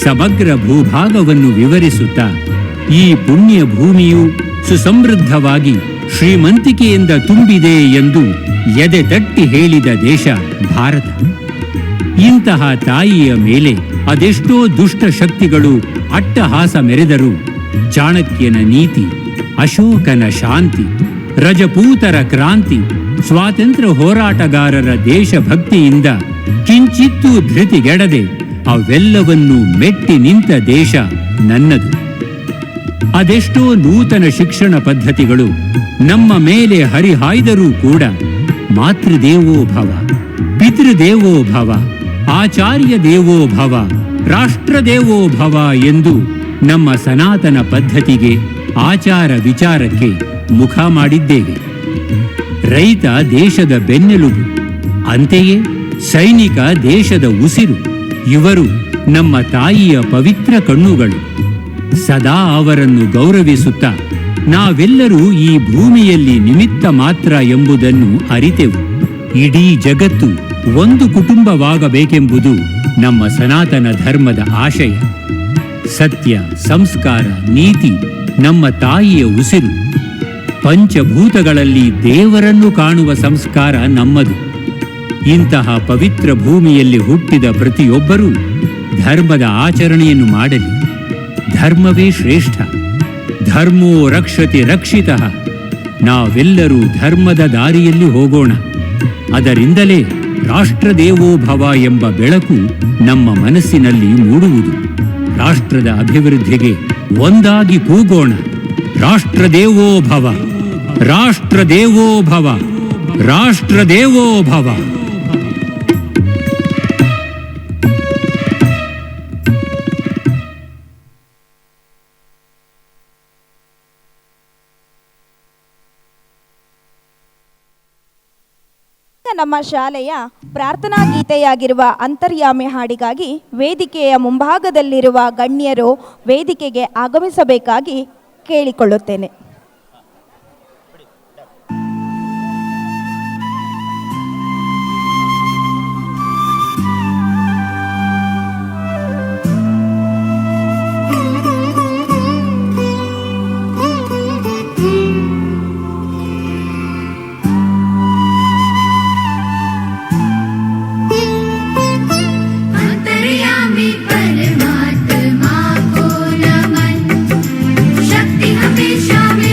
ಸಮಗ್ರ ಭೂಭಾಗವನ್ನು ವಿವರಿಸುತ್ತಾ ಈ ಪುಣ್ಯ ಭೂಮಿಯು ಸುಸಮೃದ್ಧವಾಗಿ ಶ್ರೀಮಂತಿಕೆಯಿಂದ ತುಂಬಿದೆ ಎಂದು ಎದೆ ತಟ್ಟಿ ಹೇಳಿದ ದೇಶ ಭಾರತ. ಇಂತಹ ತಾಯಿಯ ಮೇಲೆ ಅದೆಷ್ಟೋ ದುಷ್ಟ ಶಕ್ತಿಗಳು ಅಟ್ಟಹಾಸ ಮೆರೆದರೂ ಚಾಣಕ್ಯನ ನೀತಿ, ಅಶೋಕನ ಶಾಂತಿ, ರಜಪೂತರ ಕ್ರಾಂತಿ, ಸ್ವಾತಂತ್ರ್ಯ ಹೋರಾಟಗಾರರ ದೇಶಭಕ್ತಿಯಿಂದ ಕಿಂಚಿತ್ತೂ ಧೃತಿಗೆಡದೆ ಅವೆಲ್ಲವನ್ನೂ ಮೆಟ್ಟಿ ನಿಂತ ದೇಶ ನನ್ನದು. ಅದೆಷ್ಟೋ ನೂತನ ಶಿಕ್ಷಣ ಪದ್ಧತಿಗಳು ನಮ್ಮ ಮೇಲೆ ಹರಿಹಾಯ್ದರೂ ಕೂಡ ಮಾತೃದೇವೋ ಭವ, ಪಿತೃದೇವೋ ಭವ, ಆಚಾರ್ಯ ದೇವೋ ಭವ, ರಾಷ್ಟ್ರದೇವೋ ಭವ ಎಂದು ನಮ್ಮ ಸನಾತನ ಪದ್ಧತಿಗೆ, ಆಚಾರ ವಿಚಾರಕ್ಕೆ ಮುಖ ಮಾಡಿದ್ದೇವೆ. ರೈತ ದೇಶದ ಬೆನ್ನೆಲುಬು, ಅಂತೆಯೇ ಸೈನಿಕ ದೇಶದ ಉಸಿರು. ಇವರು ನಮ್ಮ ತಾಯಿಯ ಪವಿತ್ರ ಕಣ್ಣುಗಳು. ಸದಾ ಅವರನ್ನು ಗೌರವಿಸುತ್ತಾ ನಾವೆಲ್ಲರೂ ಈ ಭೂಮಿಯಲ್ಲಿ ನಿಮಿತ್ತ ಮಾತ್ರ ಎಂಬುದನ್ನು ಅರಿತೆವು. ಇಡೀ ಜಗತ್ತು ಒಂದು ಕುಟುಂಬವಾಗಬೇಕೆಂಬುದು ನಮ್ಮ ಸನಾತನ ಧರ್ಮದ ಆಶಯ. ಸತ್ಯ, ಸಂಸ್ಕಾರ, ನೀತಿ ನಮ್ಮ ತಾಯಿಯ ಉಸಿರು. ಪಂಚಭೂತಗಳಲ್ಲಿ ದೇವರನ್ನು ಕಾಣುವ ಸಂಸ್ಕಾರ ನಮ್ಮದು. ಇಂತಹ ಪವಿತ್ರ ಭೂಮಿಯಲ್ಲಿ ಹುಟ್ಟಿದ ಪ್ರತಿಯೊಬ್ಬರೂ ಧರ್ಮದ ಆಚರಣೆಯನ್ನು ಮಾಡಲಿ. ಧರ್ಮವೇ ಶ್ರೇಷ್ಠ. ಧರ್ಮೋ ರಕ್ಷತಿ ರಕ್ಷಿತಃ. ನಾವೆಲ್ಲರೂ ಧರ್ಮದ ದಾರಿಯಲ್ಲಿ ಹೋಗೋಣ. ಅದರಿಂದಲೇ ರಾಷ್ಟ್ರದೇವೋಭವ ಎಂಬ ಬೆಳಕು ನಮ್ಮ ಮನಸ್ಸಿನಲ್ಲಿ ಮೂಡುವುದು. ರಾಷ್ಟ್ರದ ಅಭಿವೃದ್ಧಿಗೆ ಒಂದಾಗಿ ಕೂಗೋಣ. ರಾಷ್ಟ್ರದೇವೋಭವ, ರಾಷ್ಟ್ರದೇವೋಭವ, ರಾಷ್ಟ್ರದೇವೋಭವ. ನಮ್ಮ ಶಾಲೆಯ ಪ್ರಾರ್ಥನಾ ಗೀತೆಯಾಗಿರುವ ಅಂತರ್ಯಾಮಿ ಹಾಡಿಗಾಗಿ ವೇದಿಕೆಯ ಮುಂಭಾಗದಲ್ಲಿರುವ ಗಣ್ಯರು ವೇದಿಕೆಗೆ ಆಗಮಿಸಬೇಕಾಗಿ ಕೇಳಿಕೊಳ್ಳುತ್ತೇನೆ. परमात्मा को नमन, शक्ति हमेशा में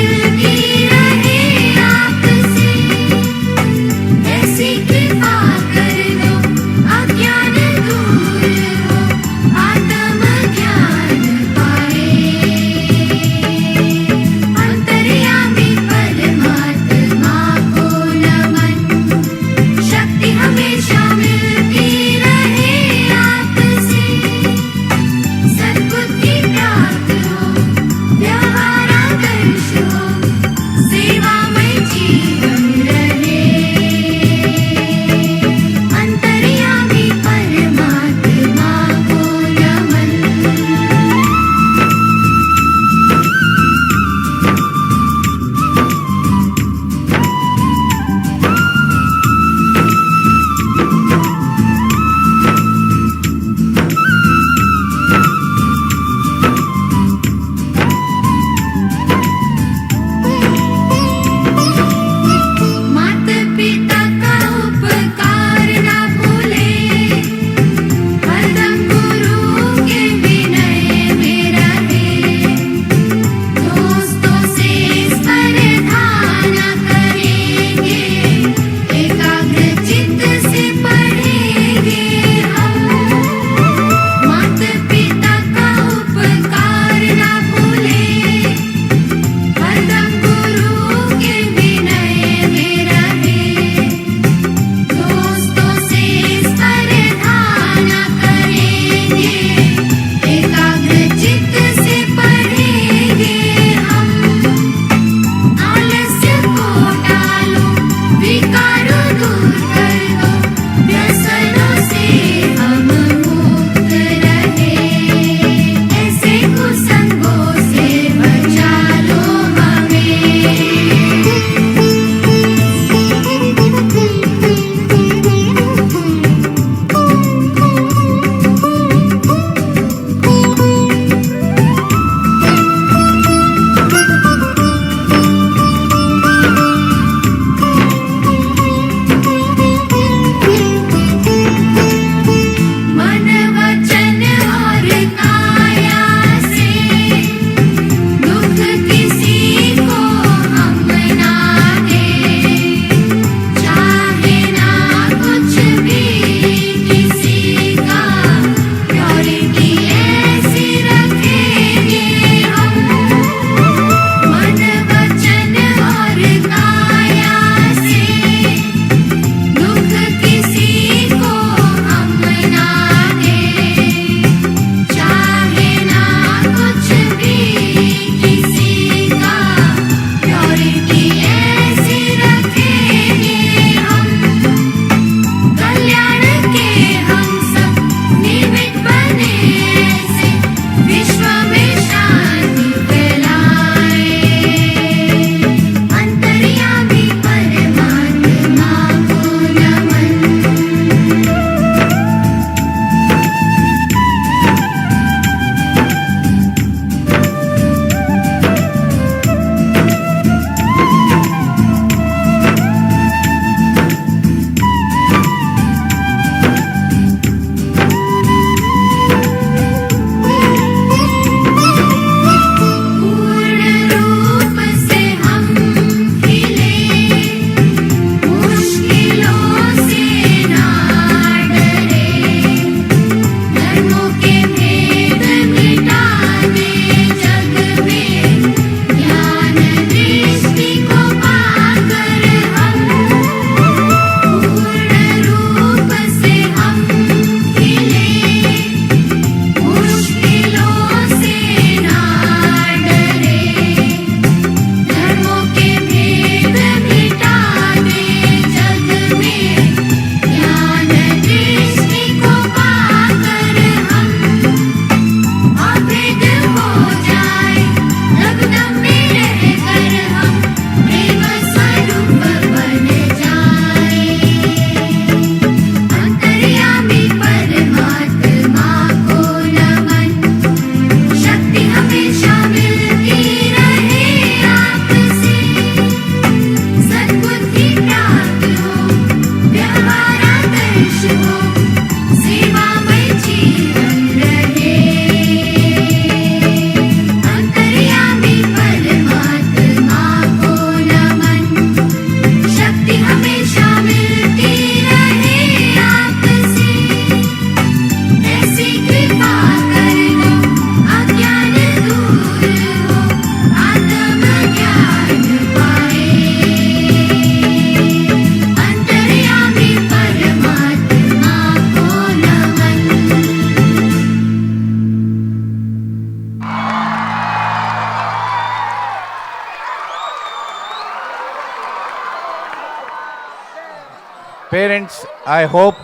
parents, I hope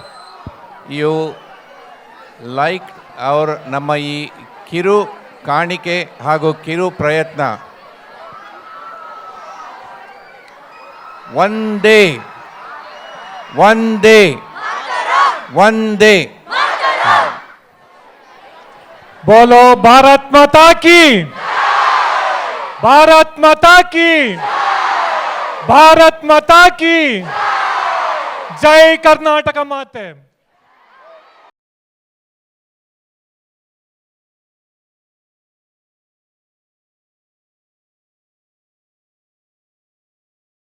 you like ನಮ್ಮ ಈ ಕಿರು ಕಾಣಿಕೆ ಹಾಗೂ ಕಿರು ಪ್ರಯತ್ನ. ಒಂದೇ ಒಂದೇ ಒಂದೇ. बोलो भारत माता की, भारत माता की, भारत माता की जय कर्नाटक माते.